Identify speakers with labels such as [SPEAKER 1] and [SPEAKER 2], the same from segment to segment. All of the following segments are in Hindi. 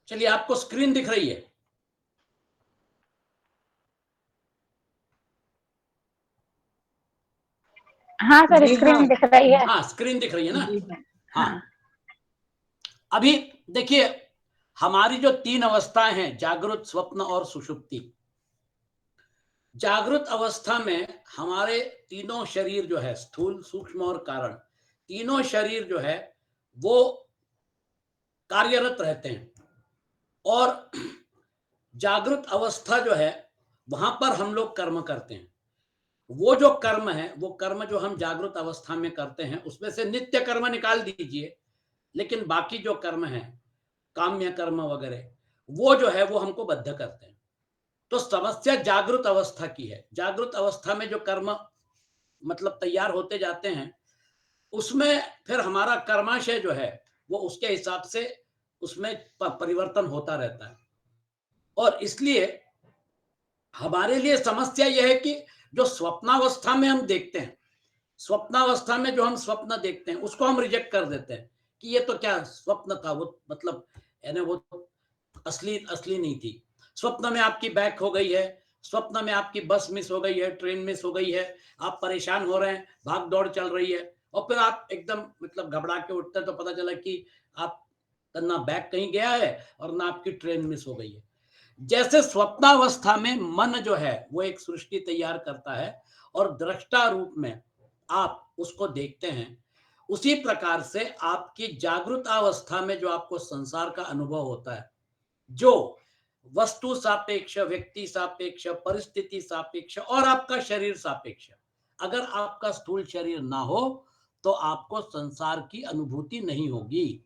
[SPEAKER 1] चलिए, आपको स्क्रीन दिख रही है?
[SPEAKER 2] हाँ सर,
[SPEAKER 3] जी
[SPEAKER 2] स्क्रीन
[SPEAKER 3] हाँ।
[SPEAKER 2] दिख रही है।
[SPEAKER 1] हाँ, स्क्रीन दिख रही है ना?
[SPEAKER 3] जी हाँ।
[SPEAKER 1] हाँ।
[SPEAKER 2] हाँ।
[SPEAKER 1] अभी देखिए, हमारी जो 3 अवस्थाएं हैं, जागृत, स्वप्न और सुषुप्ति। जागृत अवस्था में हमारे तीनों शरीर जो है, स्थूल, सूक्ष्म और कारण, तीनों शरीर जो है वो कार्यरत रहते हैं। और जागृत अवस्था जो है, वहां पर हम लोग कर्म करते हैं। वो जो कर्म है, वो कर्म जो हम जागृत अवस्था में करते हैं, उसमें से नित्य कर्म निकाल दीजिए, लेकिन बाकी जो कर्म है, काम्य कर्म वगैरह, वो जो है वो हमको बद्ध करते हैं। तो समस्या जागृत अवस्था की है। जागृत अवस्था में जो कर्म मतलब तैयार होते जाते हैं, उसमें फिर हमारा कर्माशय जो है वो उसके हिसाब से उसमें परिवर्तन होता रहता है। और इसलिए हमारे लिए समस्या यह है कि जो स्वप्नावस्था में हम देखते हैं, स्वप्नावस्था में जो हम स्वप्न देखते हैं, उसको हम रिजेक्ट कर देते हैं कि ये तो क्या स्वप्न था, वो मतलब यानी वो असली असली नहीं थी। स्वप्न में आपकी बैक हो गई है, स्वप्न में आपकी बस मिस हो गई है, ट्रेन मिस हो गई है, आप परेशान हो रहे हैं, भाग दौड़ चल रही है, और फिर आप एकदम मतलब घबरा के उठते हैं तो पता चला कि आप ना बैग कहीं गया है और ना आपकी ट्रेन मिस हो गई है। जैसे स्वप्नावस्था में मन जो है वो एक सृष्टि तैयार करता है और दृष्टा रूप में आप उसको देखते हैं, उसी प्रकार से आपकी जागृत अवस्था में जो आपको संसार का अनुभव होता है, जो वस्तु सापेक्ष, व्यक्ति सापेक्ष, परिस्थिति सापेक्ष और आपका शरीर सापेक्ष, अगर आपका स्थूल शरीर ना हो तो आपको संसार की अनुभूति नहीं होगी।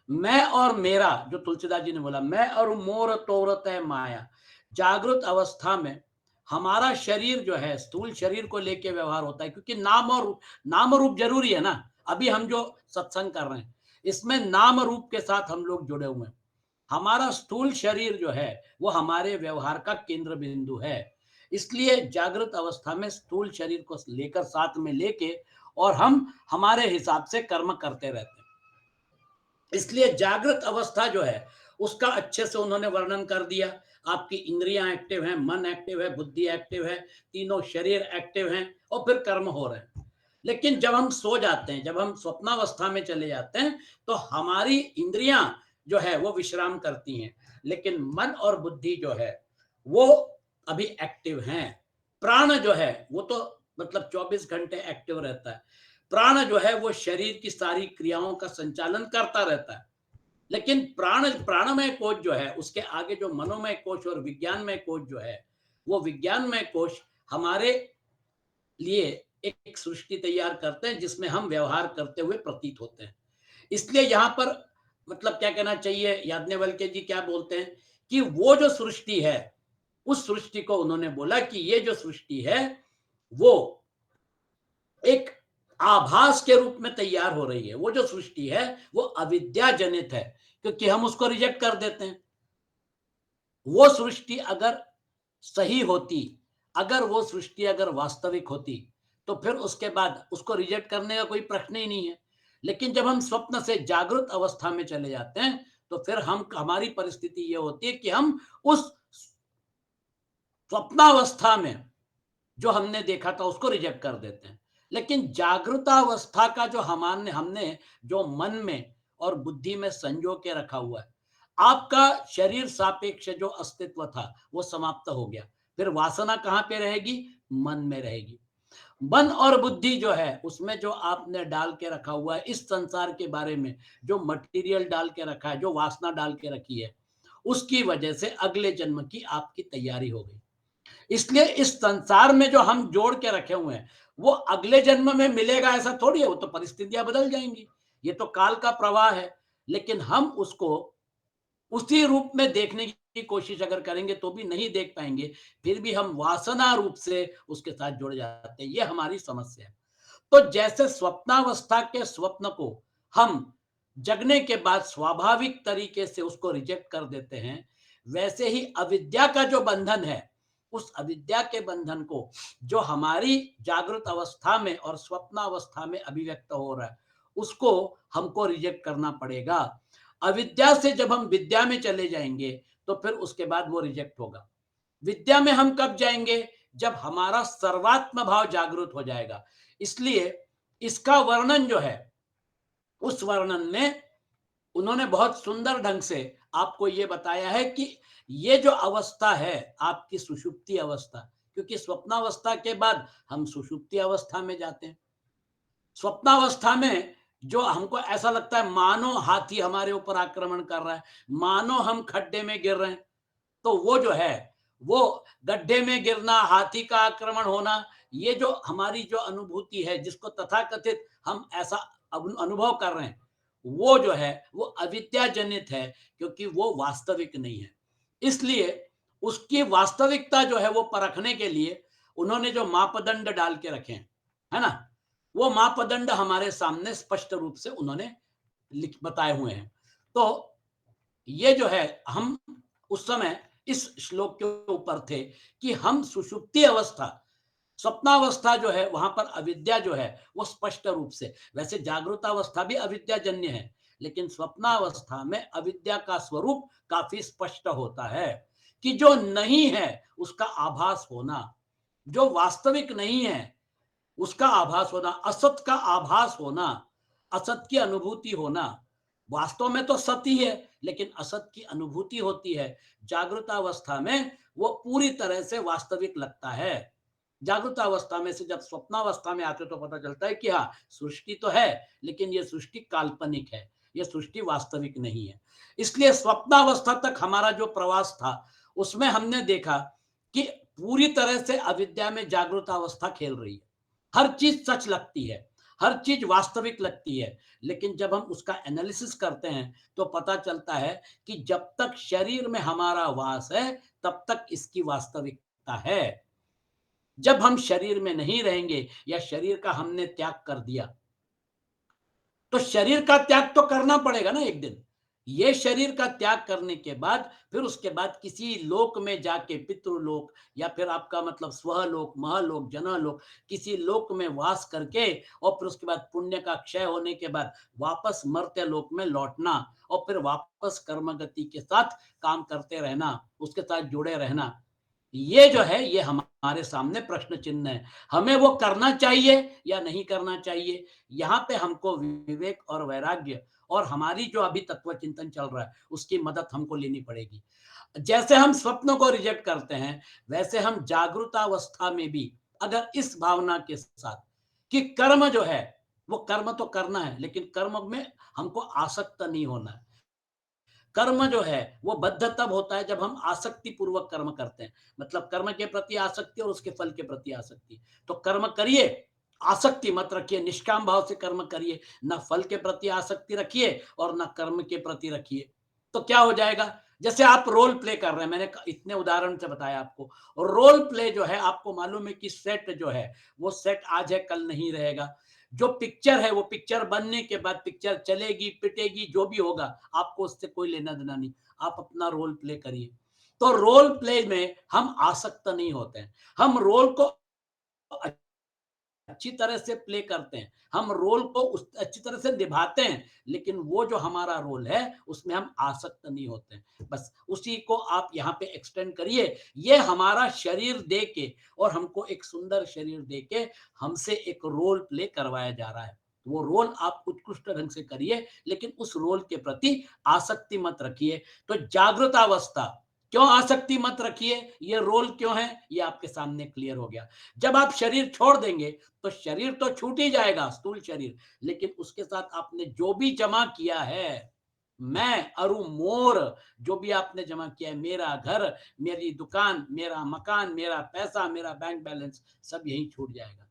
[SPEAKER 1] मैं और मेरा, जो तुलसीदास जी ने बोला, मैं और मोर तोरत है माया। जागृत अवस्था में हमारा शरीर जो है, स्थूल शरीर को लेके व्यवहार होता है, क्योंकि नाम रूप जरूरी है ना। अभी हम जो सत्संग कर रहे हैं, इसमें नाम रूप के साथ हम लोग जुड़े हुए हैं। हमारा स्थूल शरीर जो है वो हमारे व्यवहार का केंद्र बिंदु है। इसलिए जागृत अवस्था में स्थूल शरीर को लेकर साथ में लेके और हम हमारे हिसाब से कर्म करते रहते हैं। इसलिए जागृत अवस्था जो है उसका अच्छे से उन्होंने वर्णन कर दिया। आपकी इंद्रियां एक्टिव हैं, मन एक्टिव है, बुद्धि एक्टिव है, तीनों शरीर एक्टिव हैं और फिर कर्म हो रहे हैं। लेकिन जब हम सो जाते हैं, जब हम स्वप्नावस्था में चले जाते हैं, तो हमारी इंद्रियां जो है वो विश्राम करती हैं, लेकिन मन और बुद्धि जो है वो अभी एक्टिव हैं। प्राण जो है वो तो मतलब 24 घंटे एक्टिव रहता है। प्राण जो है वो शरीर की सारी क्रियाओं का संचालन करता रहता है। लेकिन प्राणमय कोश जो है, उसके आगे जो मनोमय कोश और विज्ञानमय कोश जो है, वो विज्ञानमय कोश हमारे लिए एक सृष्टि तैयार करते हैं जिसमें हम व्यवहार करते हुए प्रतीत होते हैं। इसलिए यहां पर मतलब क्या कहना चाहिए, याज्ञवल्क्य जी क्या बोलते हैं कि वो जो सृष्टि है, उस सृष्टि को उन्होंने बोला कि ये जो सृष्टि है वो एक आभास के रूप में तैयार हो रही है। वो जो सृष्टि है वो अविद्या जनित है, क्योंकि हम उसको रिजेक्ट कर देते हैं। वो सृष्टि अगर सही होती, अगर वो सृष्टि अगर वास्तविक होती, तो फिर उसके बाद उसको रिजेक्ट करने का कोई प्रश्न ही नहीं है। लेकिन जब हम स्वप्न से जागृत अवस्था में चले जाते हैं, तो फिर हमारी परिस्थिति ये होती है कि हम उस स्वप्नावस्था में जो हमने देखा था उसको रिजेक्ट कर देते हैं। लेकिन जागृतावस्था का जो हमने जो मन में और बुद्धि में संजो के रखा हुआ है, आपका शरीर सापेक्ष जो अस्तित्व था वो समाप्त हो गया। फिर वासना कहां पे रहेगी? मन में रहेगी। मन और बुद्धि जो है उसमें जो आपने डाल के रखा हुआ है इस संसार के बारे में, जो मटेरियल डाल के रखा है, जो वासना डाल के रखी है, उसकी वजह से अगले जन्म की आपकी तैयारी हो गई। इसलिए इस संसार में जो हम जोड़ के रखे हुए हैं वो अगले जन्म में मिलेगा ऐसा थोड़ी है। वो तो परिस्थितियां बदल जाएंगी, ये तो काल का प्रवाह है। लेकिन हम उसको उसी रूप में देखने की कोशिश अगर करेंगे तो भी नहीं देख पाएंगे, फिर भी हम वासना रूप से उसके साथ जुड़ जाते हैं। ये हमारी समस्या है। तो जैसे स्वप्नावस्था के स्वप्न को हम जगने के बाद स्वाभाविक तरीके से उसको रिजेक्ट कर देते हैं, वैसे ही अविद्या का जो बंधन है, उस अविद्या के बंधन को जो हमारी जागृत अवस्था में और स्वप्नावस्था में अभिव्यक्त हो रहा है, उसको हमको रिजेक्ट करना पड़ेगा। अविद्या से जब हम विद्या में चले जाएंगे तो फिर उसके बाद वो रिजेक्ट होगा। विद्या में हम कब जाएंगे? जब हमारा सर्वात्म भाव जागृत हो जाएगा। इसलिए इसका वर्णन जो है, उस वर्णन में उन्होंने बहुत सुंदर ढंग से आपको ये बताया है कि ये जो अवस्था है आपकी सुषुप्ति अवस्था, क्योंकि स्वप्नावस्था के बाद हम सुषुप्ति अवस्था में जाते हैं। स्वप्नावस्था में जो हमको ऐसा लगता है मानो हाथी हमारे ऊपर आक्रमण कर रहा है, मानो हम खड्डे में गिर रहे हैं, तो वो जो है, वो गड्ढे में गिरना, हाथी का आक्रमण होना, ये जो हमारी जो अनुभूति है, जिसको तथाकथित हम ऐसा अनुभव कर रहे हैं, वो जो है वो अविद्या जनित है, क्योंकि वो वास्तविक नहीं है। इसलिए उसकी वास्तविकता जो है वो परखने के लिए उन्होंने जो मापदंड डाल के रखे हैं, है ना, वो मापदंड हमारे सामने स्पष्ट रूप से उन्होंने लिख बताए हुए हैं। तो ये जो है, हम उस समय इस श्लोक के ऊपर थे कि हम सुषुप्ति अवस्था, स्वप्नावस्था जो है वहां पर अविद्या जो है वो स्पष्ट रूप से, वैसे जागृतावस्था भी अविद्याजन्य है, लेकिन स्वप्नावस्था में अविद्या का स्वरूप काफी स्पष्ट होता है कि जो नहीं है उसका आभास होना, जो वास्तविक नहीं है उसका आभास होना, असत का आभास होना, असत की अनुभूति होना। वास्तव में तो सत ही है, लेकिन असत की अनुभूति होती है। जागृत अवस्था में वो पूरी तरह से वास्तविक लगता है। जागृत अवस्था में से जब स्वप्नावस्था में आते तो पता चलता है कि हाँ, सृष्टि तो है, लेकिन ये सृष्टि काल्पनिक है, ये सृष्टि वास्तविक नहीं है। इसलिए स्वप्नावस्था तक हमारा जो प्रवास था, उसमें हमने देखा कि पूरी तरह से अविद्या में जागृत अवस्था खेल रही है। हर चीज सच लगती है, हर चीज वास्तविक लगती है, लेकिन जब हम उसका एनालिसिस करते हैं तो पता चलता है कि जब तक शरीर में हमारा वास है तब तक इसकी वास्तविकता है। जब हम शरीर में नहीं रहेंगे या शरीर का हमने त्याग कर दिया, तो शरीर का त्याग तो करना पड़ेगा ना एक दिन। ये शरीर का त्याग करने के बाद फिर उसके बाद किसी लोक में जाके, पितृलोक या फिर आपका मतलब स्वलोक, महलोक, जनलोक, किसी लोक में वास करके और फिर उसके बाद पुण्य का क्षय होने के बाद वापस मर्त्य लोक में लौटना और फिर वापस कर्मगति के साथ काम करते रहना, उसके साथ जुड़े रहना। ये जो है ये हमारे सामने प्रश्न चिन्ह है। हमें वो करना चाहिए या नहीं करना चाहिए, यहाँ पे हमको विवेक और वैराग्य और हमारी जो अभी तत्व चिंतन चल रहा है उसकी मदद हमको लेनी पड़ेगी। जैसे हम स्वप्न को रिजेक्ट करते हैं, वैसे हम जागृतावस्था में भी अगर इस भावना के साथ कि कर्म जो है वो कर्म तो करना है, लेकिन कर्म में हमको आसक्त नहीं होना है। कर्म जो है वो बद्ध तब होता है जब हम आसक्ति पूर्वक कर्म करते हैं, मतलब कर्म के प्रति आसक्ति और उसके फल के प्रति आसक्ति। तो कर्म करिए, आसक्ति मत रखिए, निष्काम भाव से कर्म करिए, ना फल के प्रति आसक्ति रखिए और ना कर्म के प्रति रखिए। तो क्या हो जाएगा, जैसे आप रोल प्ले कर रहे हैं, मैंने इतने उदाहरण से बताया आपको। रोल प्ले जो है, आपको मालूम है कि सेट जो है वो सेट आज है कल नहीं रहेगा। जो पिक्चर है वो पिक्चर बनने के बाद पिक्चर चलेगी, पिटेगी, जो भी होगा आपको उससे कोई लेना देना नहीं। आप अपना रोल प्ले करिए। तो रोल प्ले में हम आसक्त नहीं होते हैं, हम रोल को अच्छी तरह से प्ले करते हैं, हम रोल को उस अच्छी तरह से निभाते हैं, लेकिन वो जो हमारा रोल है उसमें हम आसक्त नहीं होते हैं। बस उसी को आप यहाँ पे एक्सटेंड करिए। ये हमारा शरीर दे के और हमको एक सुंदर शरीर दे के हमसे एक रोल प्ले करवाया जा रहा है। वो रोल आप उत्कृष्ट ढंग से करिए, लेकिन उस रोल के प्रति आसक्ति मत रखिए। तो जागृत अवस्था, क्यों आसक्ति मत रखिए, ये रोल क्यों है, ये आपके सामने क्लियर हो गया। जब आप शरीर छोड़ देंगे तो शरीर तो छूट ही जाएगा, स्थूल शरीर, लेकिन उसके साथ आपने जो भी जमा किया है, मैं अरु मोर, जो भी आपने जमा किया है, मेरा घर, मेरी दुकान, मेरा मकान, मेरा पैसा, मेरा बैंक बैलेंस, सब यही छूट जाएगा।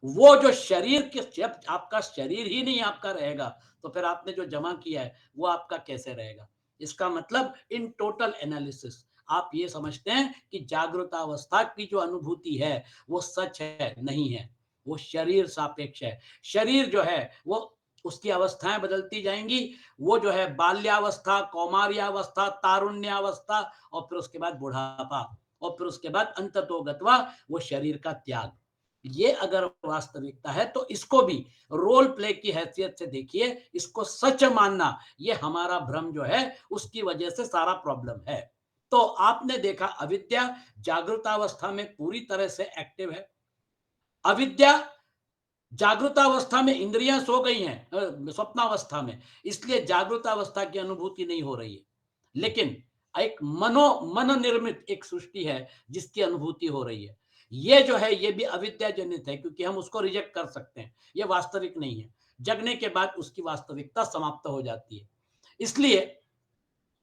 [SPEAKER 1] वो जो शरीर के, जब आपका शरीर ही नहीं आपका रहेगा तो फिर आपने जो जमा किया है वो आपका कैसे रहेगा। इसका मतलब इन टोटल एनालिसिस आप ये समझते हैं कि जागृतावस्था की जो अनुभूति है वो सच है, नहीं है, वो शरीर सापेक्ष है। शरीर जो है वो, उसकी अवस्थाएं बदलती जाएंगी। वो जो है बाल्यावस्था, कौमार्यावस्था, तारुण्यावस्था और फिर उसके बाद बुढ़ापा और फिर उसके बाद अंततोगत्वा वो शरीर का त्याग। ये अगर वास्तविकता है तो इसको भी रोल प्ले की हैसियत से देखिए, इसको सच मानना ये हमारा भ्रम जो है उसकी वजह से सारा प्रॉब्लम है। तो आपने देखा अविद्या जागृतावस्था में पूरी तरह से एक्टिव है। अविद्या जागृतावस्था में इंद्रियां सो गई हैं, स्वप्नावस्था में, इसलिए जागृतावस्था की अनुभूति नहीं हो रही है। लेकिन एक मन निर्मित एक सृष्टि है जिसकी अनुभूति हो रही है। ये जो है ये भी अविद्या जनित है, क्योंकि हम उसको रिजेक्ट कर सकते हैं, ये वास्तविक नहीं है। जगने के बाद उसकी वास्तविकता समाप्त हो जाती है। इसलिए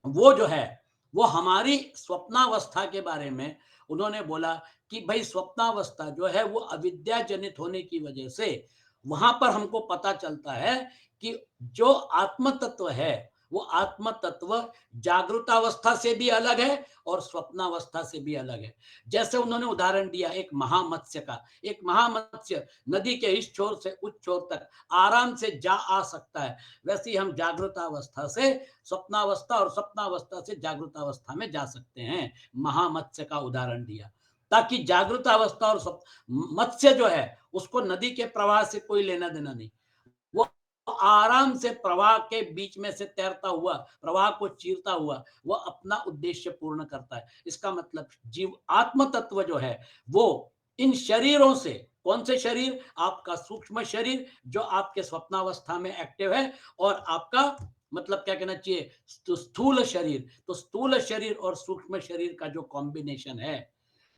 [SPEAKER 1] वो जो है वो हमारी स्वप्नावस्था के बारे में उन्होंने बोला कि भाई स्वप्नावस्था जो है वो अविद्या जनित होने की वजह से वहां पर हमको पता चलता है कि जो आत्म तत्व है वो आत्म तत्व जागृतावस्था से भी अलग है और स्वप्नावस्था से भी अलग है। जैसे उन्होंने उदाहरण दिया एक महामत्स्य का। एक महामत्स्य नदी के इस छोर से उस छोर तक आराम से जा आ सकता है, वैसे ही हम जागृतावस्था से स्वप्नावस्था और स्वप्नावस्था से जागृतावस्था में जा सकते हैं। महामत्स्य का उदाहरण दिया ताकि जागृतावस्था और मत्स्य जो है उसको नदी के प्रवाह से कोई लेना देना नहीं। वो आराम से प्रवाह के बीच में से तैरता हुआ, प्रवाह को चीरता हुआ वो अपना उद्देश्य पूर्ण करता है। इसका मतलब जीव आत्म तत्व जो है वो इन शरीरों से, कौन से शरीर, आपका सूक्ष्म शरीर जो आपके स्वप्नावस्था में एक्टिव है, और आपका मतलब क्या कहना चाहिए, तो स्थूल शरीर, तो स्थूल शरीर और सूक्ष्म शरीर का जो कॉम्बिनेशन है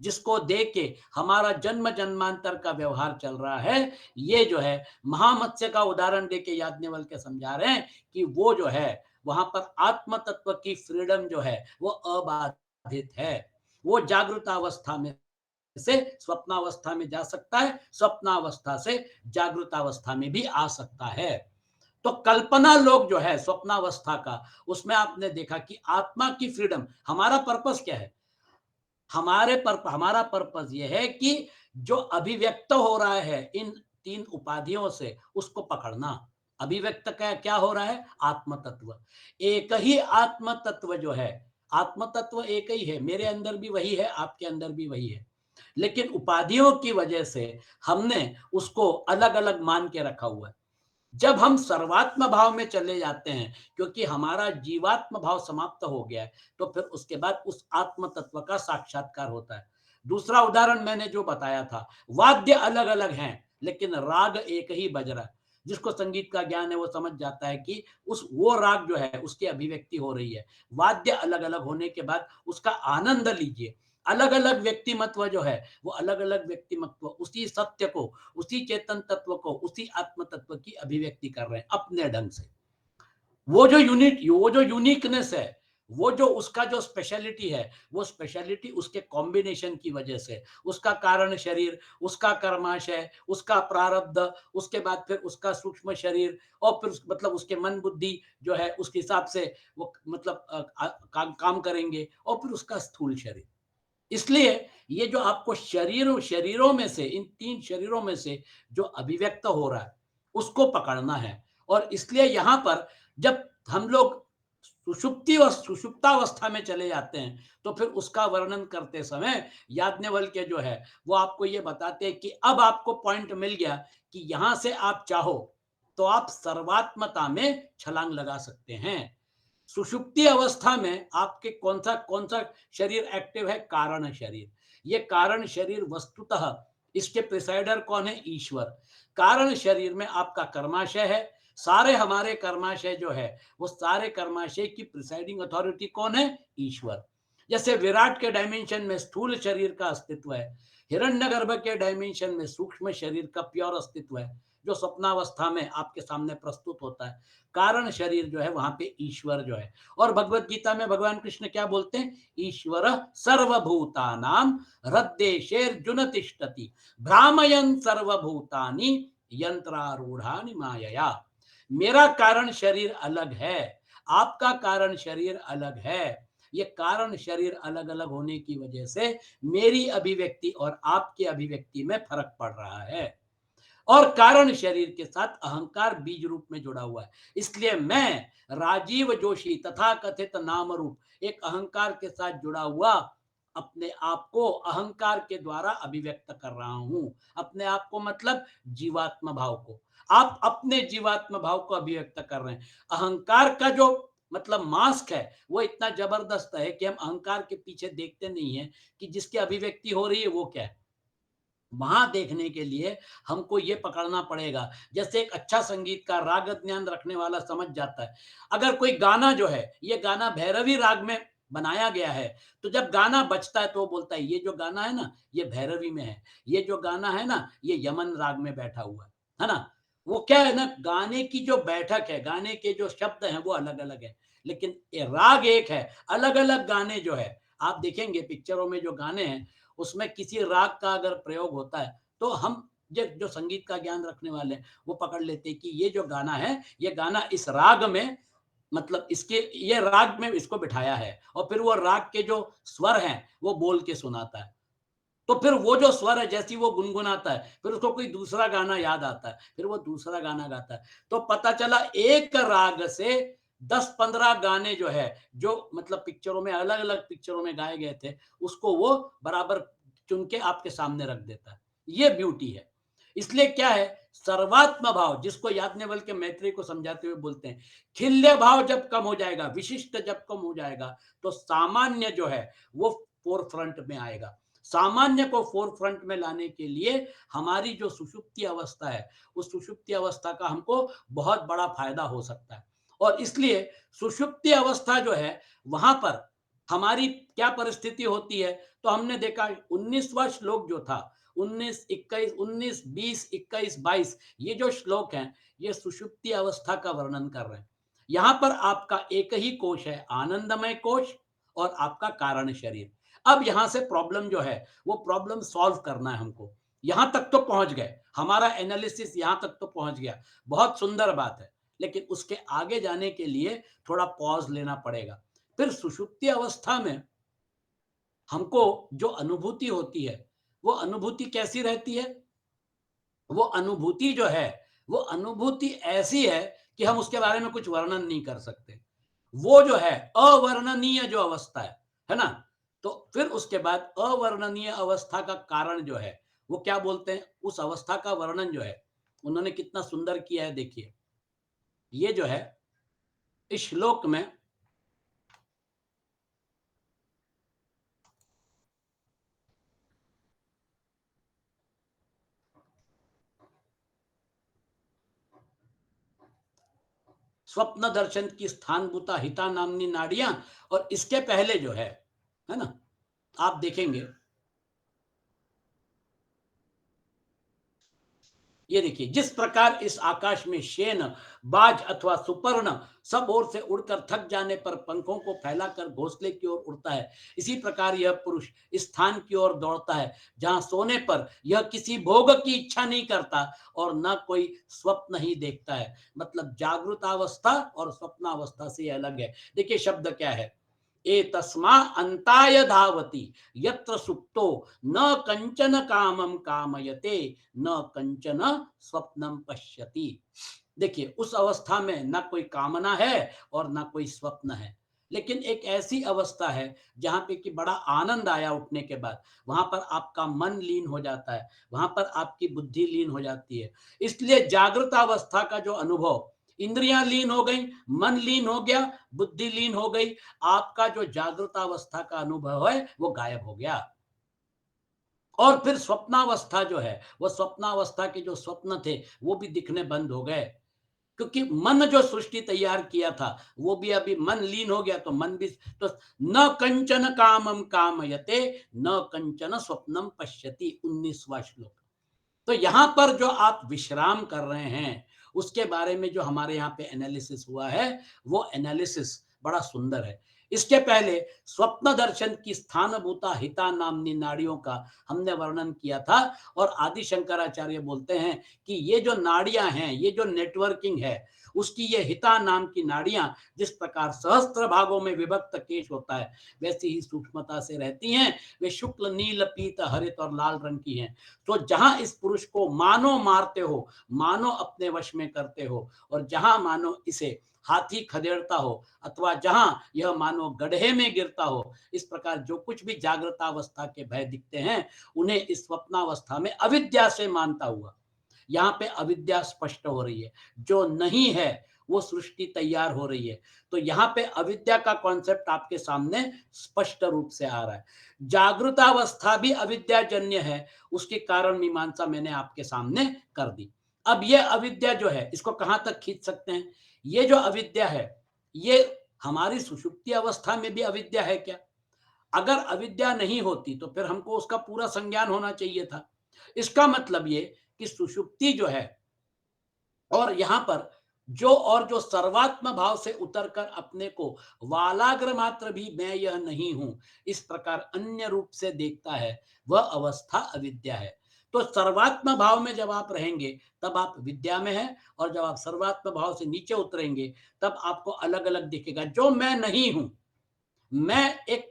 [SPEAKER 1] जिसको देख के हमारा जन्म जन्मांतर का व्यवहार चल रहा है, ये जो है महामत्स्य का उदाहरण देके याज्ञवल्क्य समझा रहे हैं कि वो जो है वहां पर आत्म तत्व की फ्रीडम जो है वो अबाधित है। वो जागृतावस्था में से स्वप्नावस्था में जा सकता है, स्वप्नावस्था से जागृतावस्था में भी आ सकता है। तो कल्पना लोग जो है स्वप्नावस्था का, उसमें आपने देखा कि आत्मा की फ्रीडम, हमारा पर्पस क्या है, हमारा पर्पस ये है कि जो अभिव्यक्त हो रहा है इन तीन उपाधियों से उसको पकड़ना। अभिव्यक्त का क्या हो रहा है, आत्म तत्व। एक ही आत्म तत्व जो है, आत्म तत्व एक ही है, मेरे अंदर भी वही है, आपके अंदर भी वही है, लेकिन उपाधियों की वजह से हमने उसको अलग अलग मान के रखा हुआ है। जब हम सर्वात्म भाव में चले जाते हैं, क्योंकि हमारा जीवात्म भाव समाप्त हो गया है, तो फिर उसके बाद उस आत्म तत्व का साक्षात्कार होता है। दूसरा उदाहरण मैंने जो बताया था, वाद्य अलग अलग हैं लेकिन राग एक ही बज रहा है। जिसको संगीत का ज्ञान है वो समझ जाता है कि उस वो राग जो है उसकी अभिव्यक्ति हो रही है। वाद्य अलग अलग होने के बाद उसका आनंद लीजिए। अलग अलग व्यक्तिमत्व जो है वो अलग अलग व्यक्तिमत्व उसी सत्य को, उसी चेतन तत्व को, उसी आत्म तत्व की अभिव्यक्ति कर रहे हैं अपने ढंग से। वो जो यूनिकनेस है, वो जो उसका जो स्पेशलिटी है, वो स्पेशलिटी उसके कॉम्बिनेशन की वजह से, उसका कारण शरीर, उसका कर्माशय, उसका प्रारब्ध, उसके बाद फिर उसका सूक्ष्म शरीर, और फिर मतलब उसके मन बुद्धि जो है उसके हिसाब से वो मतलब काम करेंगे, और फिर उसका स्थूल शरीर। इसलिए ये जो आपको शरीरों में से, इन तीन शरीरों में से जो अभिव्यक्त हो रहा है उसको पकड़ना है। और इसलिए यहां पर जब हम लोग सुषुप्तावस्था में चले जाते हैं तो फिर उसका वर्णन करते समय याज्ञवल्क्य जो है वो आपको ये बताते हैं कि अब आपको पॉइंट मिल गया कि यहां से आप चाहो तो आप सर्वात्मता में छलांग लगा सकते हैं। सुषुप्ति अवस्था में आपके कौन सा शरीर एक्टिव है, कारण शरीर। ये कारण शरीर वस्तुतः इसके प्रिसाइडर कौन है, ईश्वर। कारण शरीर में आपका कर्माशय है, सारे हमारे कर्माशय जो है वो सारे कर्माशय की प्रिसाइडिंग अथॉरिटी कौन है, ईश्वर। जैसे विराट के डायमेंशन में स्थूल शरीर का अस्तित्व है, हिरण्यगर्भ के डायमेंशन में सूक्ष्म शरीर का प्योर अस्तित्व है जो स्वप्नावस्था में आपके सामने प्रस्तुत होता है। कारण शरीर जो है वहां पे ईश्वर जो है। और भगवत गीता में भगवान कृष्ण क्या बोलते हैं, ईश्वर सर्वभूतानाम हृद्देशेर्जुन तिष्ठति भ्रामयन् सर्वभूतानि यंत्रारूढ़ानि मायया। मेरा कारण शरीर अलग है, आपका कारण शरीर अलग है। ये कारण शरीर अलग अलग होने की वजह से मेरी अभिव्यक्ति और आपकी अभिव्यक्ति में फर्क पड़ रहा है। और कारण शरीर के साथ अहंकार बीज रूप में जुड़ा हुआ है। इसलिए मैं राजीव जोशी तथा कथित नाम रूप एक अहंकार के साथ जुड़ा हुआ अपने आप को अहंकार के द्वारा अभिव्यक्त कर रहा हूं। अपने आप को मतलब जीवात्म भाव को, आप अपने जीवात्म भाव को अभिव्यक्त कर रहे हैं। अहंकार का जो मतलब मास्क है वो इतना जबरदस्त है कि हम अहंकार के पीछे देखते नहीं है कि जिसकी अभिव्यक्ति हो रही है वो क्या है। वहां देखने के लिए हमको ये पकड़ना पड़ेगा। जैसे एक अच्छा संगीतकार राग ज्ञान रखने वाला समझ जाता है। अगर कोई गाना जो है, ये गाना भैरवी राग में बनाया गया है, तो जब गाना बजता है तो वो बोलता है ये जो गाना है ना, ये भैरवी में है, ये जो गाना है ना, ये यमन राग में बैठा हुआ है ना। वो क्या है ना, गाने की जो बैठक है, गाने के जो शब्द हैं वो अलग अलग है, लेकिन ये राग एक है। अलग अलग गाने जो है, आप देखेंगे पिक्चरों में जो गाने हैं उसमें किसी राग का अगर प्रयोग होता है तो हम जो संगीत का ज्ञान रखने वाले हैं वो पकड़ लेते हैं कि ये जो गाना है, ये गाना इस राग में, मतलब इसके ये राग में इसको बिठाया है, और फिर वो राग के जो स्वर हैं वो बोल के सुनाता है। तो फिर वो जो स्वर है जैसी वो गुनगुनाता है, फिर उसको कोई दूसरा गाना याद आता है, फिर वो दूसरा गाना गाता है। तो पता चला एक राग से 10-15 गाने जो है, जो मतलब पिक्चरों में अलग अलग पिक्चरों में गाए गए थे, उसको वो बराबर चुन के आपके सामने रख देता है। ये ब्यूटी है। इसलिए क्या है, सर्वात्म भाव जिसको याज्ञवल्क्य के मैत्री को समझाते हुए बोलते हैं, खिल्य भाव जब कम हो जाएगा, विशिष्ट जब कम हो जाएगा, तो सामान्य जो है वो फोर फ्रंट में आएगा। सामान्य को फोर फ्रंट में लाने के लिए हमारी जो सुषुप्ति अवस्था है, उस सुषुप्ति अवस्था का हमको बहुत बड़ा फायदा हो सकता है। और इसलिए सुषुप्ति अवस्था जो है, वहां पर हमारी क्या परिस्थिति होती है, तो हमने देखा 19वां श्लोक जो था, 19, 21, 19, 20, 21, 22, ये जो श्लोक हैं ये सुषुप्ति अवस्था का वर्णन कर रहे हैं। यहां पर आपका एक ही कोश है, आनंदमय कोश, और आपका कारण शरीर। अब यहां से प्रॉब्लम जो है वो प्रॉब्लम सॉल्व करना है हमको। यहां तक तो पहुंच गए, हमारा एनालिसिस यहां तक तो पहुंच गया, बहुत सुंदर बात है। लेकिन उसके आगे जाने के लिए थोड़ा पॉज लेना पड़ेगा। फिर सुषुप्ति अवस्था में हमको जो अनुभूति होती है, वो अनुभूति कैसी रहती है? वो अनुभूति जो है, वो अनुभूति ऐसी है कि हम उसके बारे में कुछ वर्णन नहीं कर सकते। वो जो है अवर्णनीय जो अवस्था है ना? तो फिर उसके बाद अवर्णनीय अवस्था का कारण जो है, वो क्या बोलते हैं? उस अवस्था का वर्णन जो है, उन्होंने कितना सुंदर किया है देखिए। ये जो है, इस श्लोक में स्वप्न दर्शन की स्थानभूता हिता नामनी नाड़ियां, और इसके पहले जो है ना? आप देखेंगे, ये देखिए, जिस प्रकार इस आकाश में शेन, बाज अथवा सुपर्ण सब ओर से उड़कर थक जाने पर पंखों को फैलाकर घोंसले की ओर उड़ता है, इसी प्रकार यह पुरुष इस स्थान की ओर दौड़ता है जहां सोने पर यह किसी भोग की इच्छा नहीं करता और न कोई स्वप्न ही देखता है। मतलब जागृत अवस्था और स्वप्नावस्था से यह अलग है। देखिए शब्द क्या है, ए तस्मा अंताय धावती यत्र सुप्तो न कंचन कामम कामयते न कंचन स्वप्नम पश्यति। देखिए उस अवस्था में ना कोई कामना है और ना कोई स्वप्न है, लेकिन एक ऐसी अवस्था है जहां पे कि बड़ा आनंद आया उठने के बाद, वहां पर आपका मन लीन हो जाता है, वहां पर आपकी बुद्धि लीन हो जाती है। इसलिए जागृत अवस्था का जो अनुभव, इंद्रियां लीन हो गई, मन लीन हो गया, बुद्धि लीन हो गई, आपका जो जागृत अवस्था का अनुभव है वो गायब हो गया। और फिर स्वप्नावस्था जो है, वो स्वप्नावस्था के जो स्वप्न थे वो भी दिखने बंद हो गए, क्योंकि मन जो सृष्टि तैयार किया था वो भी अभी मन लीन हो गया, तो मन भी तो न कंचन कामम कामयते न कंचन स्वप्नम पश्यति, 19वां श्लोक। तो यहां पर जो आप विश्राम कर रहे हैं उसके बारे में जो हमारे यहाँ पे एनालिसिस हुआ है, वो एनालिसिस बड़ा सुंदर है। इसके पहले स्वप्न दर्शन की स्थानभूता हिता नामनी नाड़ियों का हमने वर्णन किया था, और आदि शंकराचार्य बोलते हैं कि ये जो नाड़ियां हैं, ये जो नेटवर्किंग है, उसकी ये हिता नाम की नाड़ियां जिस प्रकार सहस्त्र भागों में विभक्त केश होता है वैसी ही सूक्ष्मता से रहती हैं। वे शुक्ल नील पीत हरित और लाल रंग की हैं। तो जहां इस पुरुष को मानो मारते हो, मानो अपने वश में करते हो, और जहां मानो इसे हाथी खदेड़ता हो अथवा जहां यह मानो गड्ढे में गिरता हो, इस प्रकार जो कुछ भी जागृतावस्था के भय दिखते हैं उन्हें इस स्वप्नावस्था में अविद्या से मानता हुआ, यहाँ पे अविद्या स्पष्ट हो रही है। जो नहीं है वो सृष्टि तैयार हो रही है। तो यहाँ पे अविद्या का कॉन्सेप्ट आपके सामने स्पष्ट रूप से आ रहा है। जागृतावस्था भी अविद्याजन्य है, उसकी कारण मीमांसा मैंने आपके सामने कर दी। अब ये अविद्या जो है इसको कहां तक खींच सकते हैं? ये जो अविद्या है ये हमारी सुषुप्ति अवस्था में भी अविद्या है क्या? अगर अविद्या नहीं होती तो फिर हमको उसका पूरा संज्ञान होना चाहिए था। इसका मतलब ये कि सुषुप्ति जो है और यहां पर जो सर्वात्म भाव से उतरकर अपने को वालाग्र मात्र भी मैं यह नहीं हूं इस प्रकार अन्य रूप से देखता है, वह अवस्था अविद्या है। तो सर्वात्म भाव में जब आप रहेंगे तब आप विद्या में हैं, और जब आप सर्वात्म भाव से नीचे उतरेंगे तब आपको अलग अलग दिखेगा। जो मैं नहीं हूं, मैं एक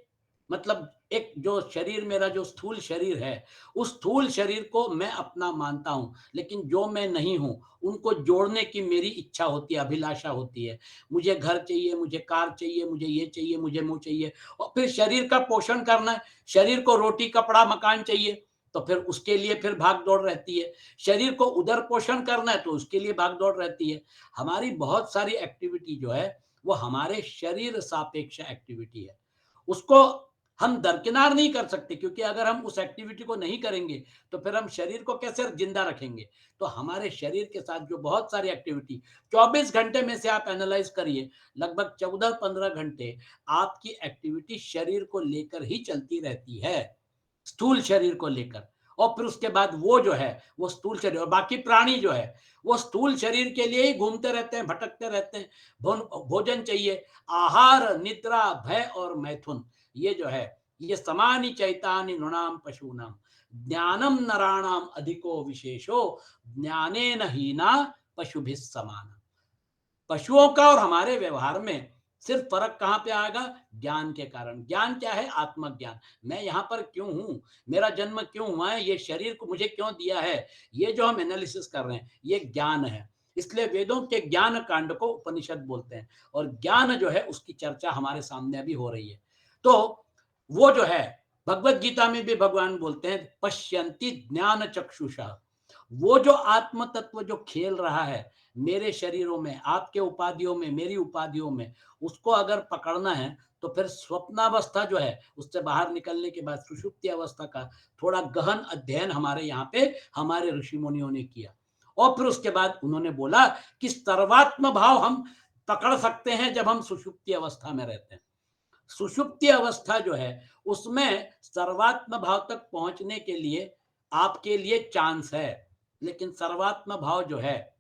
[SPEAKER 1] मतलब एक जो शरीर मेरा जो स्थूल शरीर है उस स्थूल शरीर को मैं अपना मानता हूं, लेकिन जो मैं नहीं हूं उनको जोड़ने की मेरी इच्छा होती है, अभिलाषा होती है। मुझे घर चाहिए, मुझे कार चाहिए, मुझे ये चाहिए, मुझे मुंह चाहिए, और फिर शरीर का पोषण करना है। शरीर को रोटी कपड़ा मकान चाहिए तो फिर उसके लिए फिर भाग दौड़ रहती है। शरीर को उदर पोषण करना है तो उसके लिए भाग दौड़ रहती है। हमारी बहुत सारी एक्टिविटी जो है वो हमारे शरीर सापेक्ष एक्टिविटी है, उसको हम दरकिनार नहीं कर सकते, क्योंकि अगर हम उस एक्टिविटी को नहीं करेंगे तो फिर हम शरीर को कैसे जिंदा रखेंगे। तो हमारे शरीर के साथ जो बहुत सारी एक्टिविटी 24 घंटे में से आप एनालाइज करिए, लगभग 14-15 घंटे आपकी एक्टिविटी शरीर को लेकर ही चलती रहती है, स्थूल शरीर को लेकर। और फिर उसके बाद वो जो है वो स्थूल शरीर, और बाकी प्राणी जो है वो स्थूल शरीर के लिए ही घूमते रहते हैं, भटकते रहते हैं। भोजन चाहिए, आहार निद्रा भय और मैथुन, ये जो है ये समानी चैतानि नृणाम पशूनाम ज्ञानम नराणाम अधिको विशेषो ज्ञानेन हीना पशुभिः समान। पशुओं का और हमारे व्यवहार में सिर्फ फर्क कहां पे आएगा? ज्ञान के कारण। ज्ञान क्या है? आत्मज्ञान। मैं यहां पर क्यों हूं, मेरा जन्म क्यों हुआ है, ये शरीर को मुझे क्यों दिया है, ये जो हम एनालिसिस कर रहे हैं ये ज्ञान है। इसलिए वेदों के ज्ञान कांड को उपनिषद बोलते हैं, और ज्ञान जो है उसकी चर्चा हमारे सामने अभी हो रही है। तो वो जो है भगवत गीता में भी भगवान बोलते हैं पश्यन्ति ज्ञान चक्षुषा, वो जो आत्म तत्व जो खेल रहा है मेरे शरीरों में, आपके उपाधियों में, मेरी उपाधियों में, उसको अगर पकड़ना है तो फिर स्वप्नावस्था जो है उससे बाहर निकलने के बाद सुषुप्ति अवस्था का थोड़ा गहन अध्ययन हमारे यहाँ पे हमारे ऋषि मुनियों ने किया। और फिर उसके बाद उन्होंने बोला कि सर्वात्म भाव हम पकड़ सकते हैं जब हम सुषुप्ति अवस्था में रहते हैं। सुषुप्ति अवस्था जो है उसमें सर्वात्म भाव तक पहुंचने के लिए आपके लिए चांस है, लेकिन सर्वात्म भाव जो है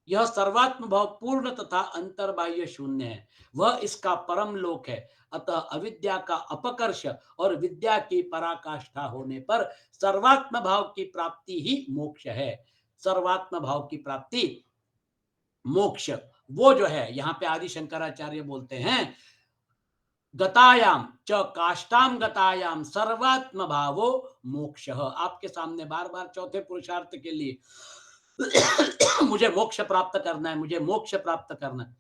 [SPEAKER 1] यह सर्वात्म भाव पूर्ण तथा अंतर्बाह्य शून्य है, वह इसका परम लोक है। अतः अविद्या का अपकर्ष और विद्या की पराकाष्ठा होने पर सर्वात्म भाव की प्राप्ति ही मोक्ष है। सर्वात्म भाव की प्राप्ति मोक्ष, वो जो है यहाँ पे आदि शंकराचार्य बोलते हैं गतायाम च काष्टाम गतायाम सर्वात्म भावो मोक्ष। आपके सामने बार बार चौथे पुरुषार्थ के लिए मुझे मोक्ष प्राप्त करना है, मुझे मोक्ष प्राप्त करना है।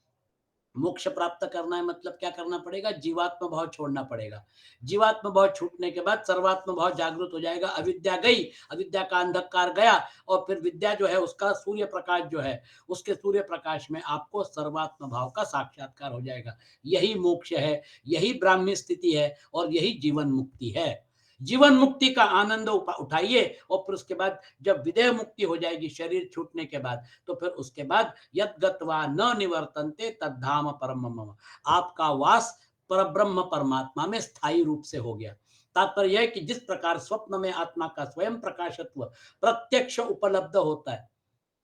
[SPEAKER 1] मोक्ष प्राप्त करना है मतलब क्या करना पड़ेगा? जीवात्म भाव छोड़ना पड़ेगा। जीवात्म भाव छूटने के बाद सर्वात्म भाव जागृत हो जाएगा। अविद्या गई, अविद्या का अंधकार गया, और फिर विद्या जो है उसका सूर्य प्रकाश जो है उसके सूर्य प्रकाश में आपको सर्वात्म भाव का साक्षात्कार हो जाएगा। यही मोक्ष है, यही ब्राह्मी स्थिति है, और यही जीवन मुक्ति है। जीवन मुक्ति का आनंद उठाइए, और फिर उसके बाद जब विदेह मुक्ति हो जाएगी शरीर छूटने के बाद, तो फिर उसके बाद यद गत्वा न निवर्तन्ते तद्धाम परम मम, आपका वास परब्रह्म परमात्मा में स्थायी रूप से हो गया। तात्पर्य है कि जिस प्रकार स्वप्न में आत्मा का स्वयं प्रकाशत्व प्रत्यक्ष उपलब्ध होता है,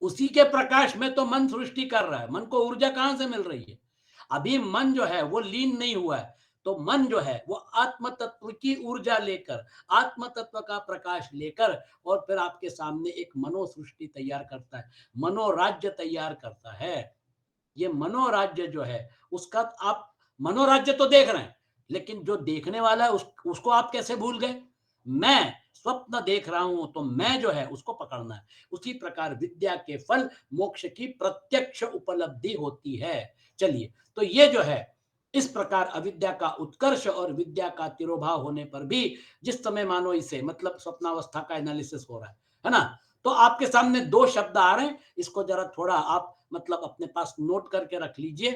[SPEAKER 1] उसी के प्रकाश में तो मन सृष्टि कर रहा है। मन को ऊर्जा कहां से मिल रही है? अभी मन जो है वो लीन नहीं हुआ है, तो मन जो है वो आत्म तत्व की ऊर्जा लेकर, आत्म तत्व का प्रकाश लेकर, और फिर आपके सामने एक मनो सृष्टि तैयार करता है, मनोराज्य तैयार करता है। ये मनोराज्य जो है उसका आप मनोराज्य तो देख रहे हैं, लेकिन जो देखने वाला है उसको आप कैसे भूल गए? मैं स्वप्न देख रहा हूं तो मैं जो है उसको पकड़ना है। उसी प्रकार विद्या के फल मोक्ष की प्रत्यक्ष उपलब्धि होती है। चलिए, तो ये जो है इस प्रकार अविद्या का उत्कर्ष और विद्या का तिरोभाव होने पर भी जिस समय मानो इसे मतलब स्वप्नावस्था का एनालिसिस हो रहा है ना, तो आपके सामने दो शब्द आ रहे हैं, इसको जरा थोड़ा आप मतलब अपने पास नोट करके रख लीजिए।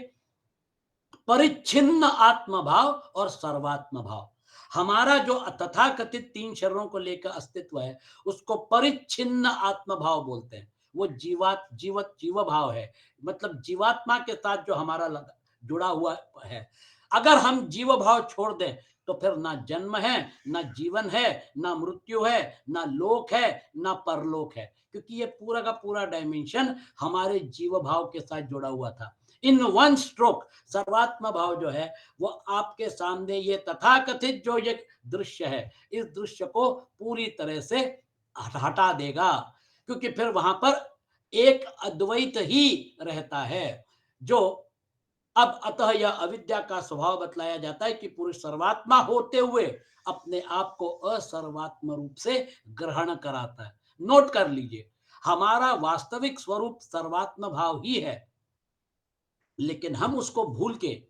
[SPEAKER 1] परिच्छिन्न आत्म भाव और सर्वात्म भाव। हमारा जो तथाकथित तीन शरीरों को लेकर अस्तित्व है उसको परिच्छिन्न आत्म भाव बोलते हैं। वो जीव भाव है, मतलब जीवात्मा के साथ जो हमारा जुड़ा हुआ है। अगर हम जीव भाव छोड़ दें तो फिर ना जन्म है, ना जीवन है, ना मृत्यु है, ना लोक है, ना परलोक है, क्योंकि ये पूरा का पूरा डायमेंशन हमारे जीव भाव के साथ जुड़ा हुआ था। इन वन स्ट्रोक सर्वात्म भाव जो है वो आपके सामने ये तथाकथित जो ये दृश्य है, इस दृश्य को पूरी तरह से हटा देगा, क्योंकि फिर वहां पर एक अद्वैत ही रहता है। जो अब अतः यह अविद्या का स्वभाव बतलाया जाता है कि पुरुष सर्वात्मा होते हुए अपने आप को असर्वात्म रूप से ग्रहण कराता है। नोट कर लीजिए, हमारा वास्तविक स्वरूप सर्वात्म भाव ही है, लेकिन हम उसको भूल के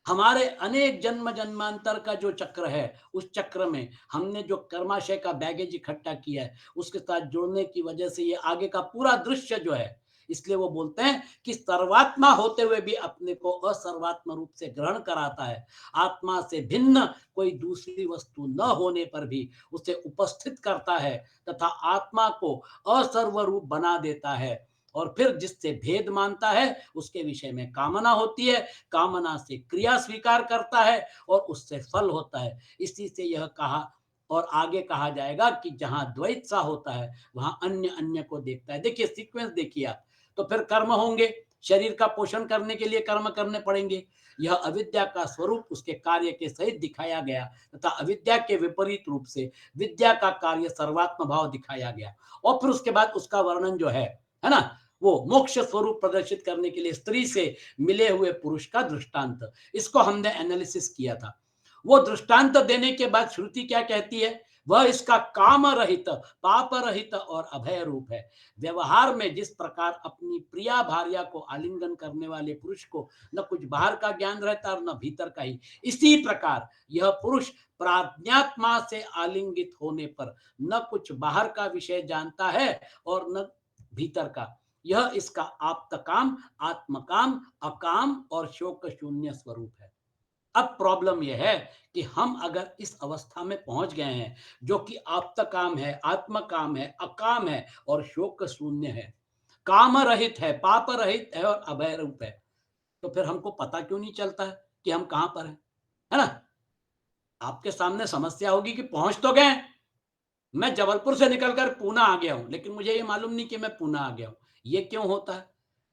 [SPEAKER 1] हमारे अनेक जन्म जन्मांतर का जो चक्र है उस चक्र में हमने जो कर्माशय का बैगेज इकट्ठा किया है उसके साथ जुड़ने की वजह से ये आगे का पूरा दृश्य जो है, इसलिए वो बोलते हैं कि सर्वात्मा होते हुए भी अपने को असर्वात्म रूप से ग्रहण कराता है। आत्मा से भिन्न कोई दूसरी वस्तु न होने पर भी उसे उपस्थित करता है तथा आत्मा को असर्वरूप बना देता है, और फिर जिससे भेद मानता है उसके विषय में कामना होती है, कामना से क्रिया स्वीकार करता है और उससे फल होता है। इसी से यह कहा और आगे कहा जाएगा कि जहां द्वैत सा होता है वहां अन्य अन्य को देखता है। देखिए सीक्वेंस देखिए आप, तो फिर कर्म होंगे, शरीर का पोषण करने के लिए कर्म करने पड़ेंगे। यह अविद्या का स्वरूप उसके कार्य के सहित दिखाया गया तथा अविद्या के विपरीत रूप से विद्या का कार्य सर्वात्म भाव दिखाया गया, और फिर उसके बाद उसका वर्णन जो है ना, वो मोक्ष स्वरूप प्रदर्शित करने के लिए स्त्री से मिले हुए पुरुष का दृष्टांत, इसको हमने एनालिसिस किया था। वो दृष्टांत देने के बाद श्रुति क्या कहती है, वह इसका काम रहित, पाप रहित और अभय रूप है। व्यवहार में जिस प्रकार अपनी प्रिया भार्या को आलिंगन करने वाले पुरुष को न कुछ बाहर का ज्ञान रहता और न भीतर का ही, इसी प्रकार यह पुरुष प्राज्ञात्मा से आलिंगित होने पर न कुछ बाहर का विषय जानता है और न भीतर का। यह इसका आप्तकाम, आत्मकाम, अकाम और शोक शून्य स्वरूप है। अब प्रॉब्लम यह है कि हम अगर इस अवस्था में पहुंच गए हैं जो कि आप्तकाम है, आत्मकाम है, अकाम है और शोक शून्य है, काम रहित है, पाप रहित है और अभय रूप है, तो फिर हमको पता क्यों नहीं चलता है कि हम कहां पर हैं, है ना? आपके सामने समस्या होगी कि पहुंच तो गए, मैं जबलपुर से निकलकर पूना आ गया हूं, लेकिन मुझे ये मालूम नहीं कि मैं पूना आ गया हूं। ये क्यों होता है?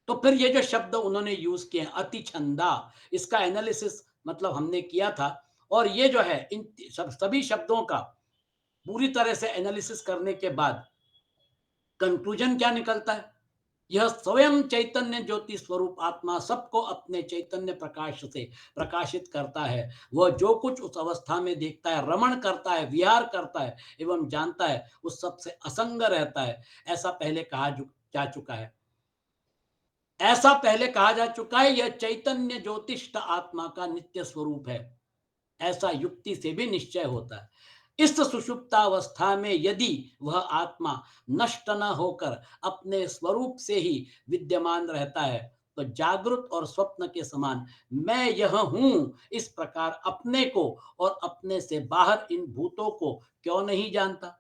[SPEAKER 1] तो फिर ये जो शब्द उन्होंने यूज किए अति छंदा, इसका एनालिसिस मतलब हमने किया था, और ये जो है इन सभी शब्दों का पूरी तरह से एनालिसिस करने के बाद कंक्लूजन क्या निकलता है? यह स्वयं चैतन्य ज्योति स्वरूप आत्मा सबको अपने चैतन्य प्रकाश से प्रकाशित करता है। वह जो कुछ उस अवस्था में देखता है, रमण करता है, विहार करता है एवं जानता है, उस सबसे असंग रहता है। ऐसा पहले कहा जा चुका है। ऐसा पहले कहा जा चुका है, यह चैतन्य ज्योतिष्ठ आत्मा का नित्य स्वरूप है। ऐसा युक्ति से भी निश्चय होता है। इस सुषुप्तावस्था में यदि वह आत्मा नष्ट न होकर अपने स्वरूप से ही विद्यमान रहता है तो जागृत और स्वप्न के समान मैं यह हूं इस प्रकार अपने को और अपने से बाहर इन भूतों को क्यों नहीं जानता?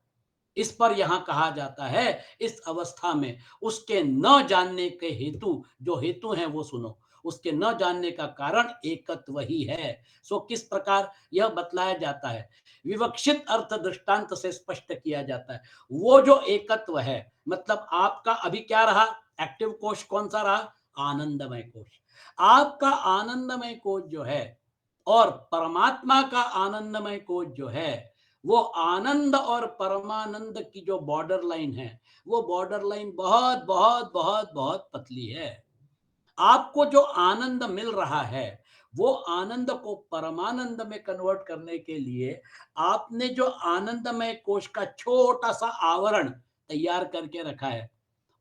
[SPEAKER 1] इस पर यहां कहा जाता है, इस अवस्था में उसके न जानने के हेतु जो हेतु हैं वो सुनो। उसके न जानने का कारण एकत्व ही है। सो किस प्रकार यह बतलाया जाता है, विवक्षित अर्थ दृष्टांत से स्पष्ट किया जाता है। वो जो एकत्व है मतलब आपका अभी क्या रहा, एक्टिव कोश कौन सा रहा, आनंदमय कोश। आपका आनंदमय कोश जो है और परमात्मा का आनंदमय कोश जो है, वो आनंद और परमानंद की जो बॉर्डर लाइन है वो बॉर्डर लाइन बहुत बहुत बहुत बहुत पतली है। आपको जो आनंद मिल रहा है वो आनंद को परमानंद में कन्वर्ट करने के लिए आपने जो आनंदमय कोश का छोटा सा आवरण तैयार करके रखा है,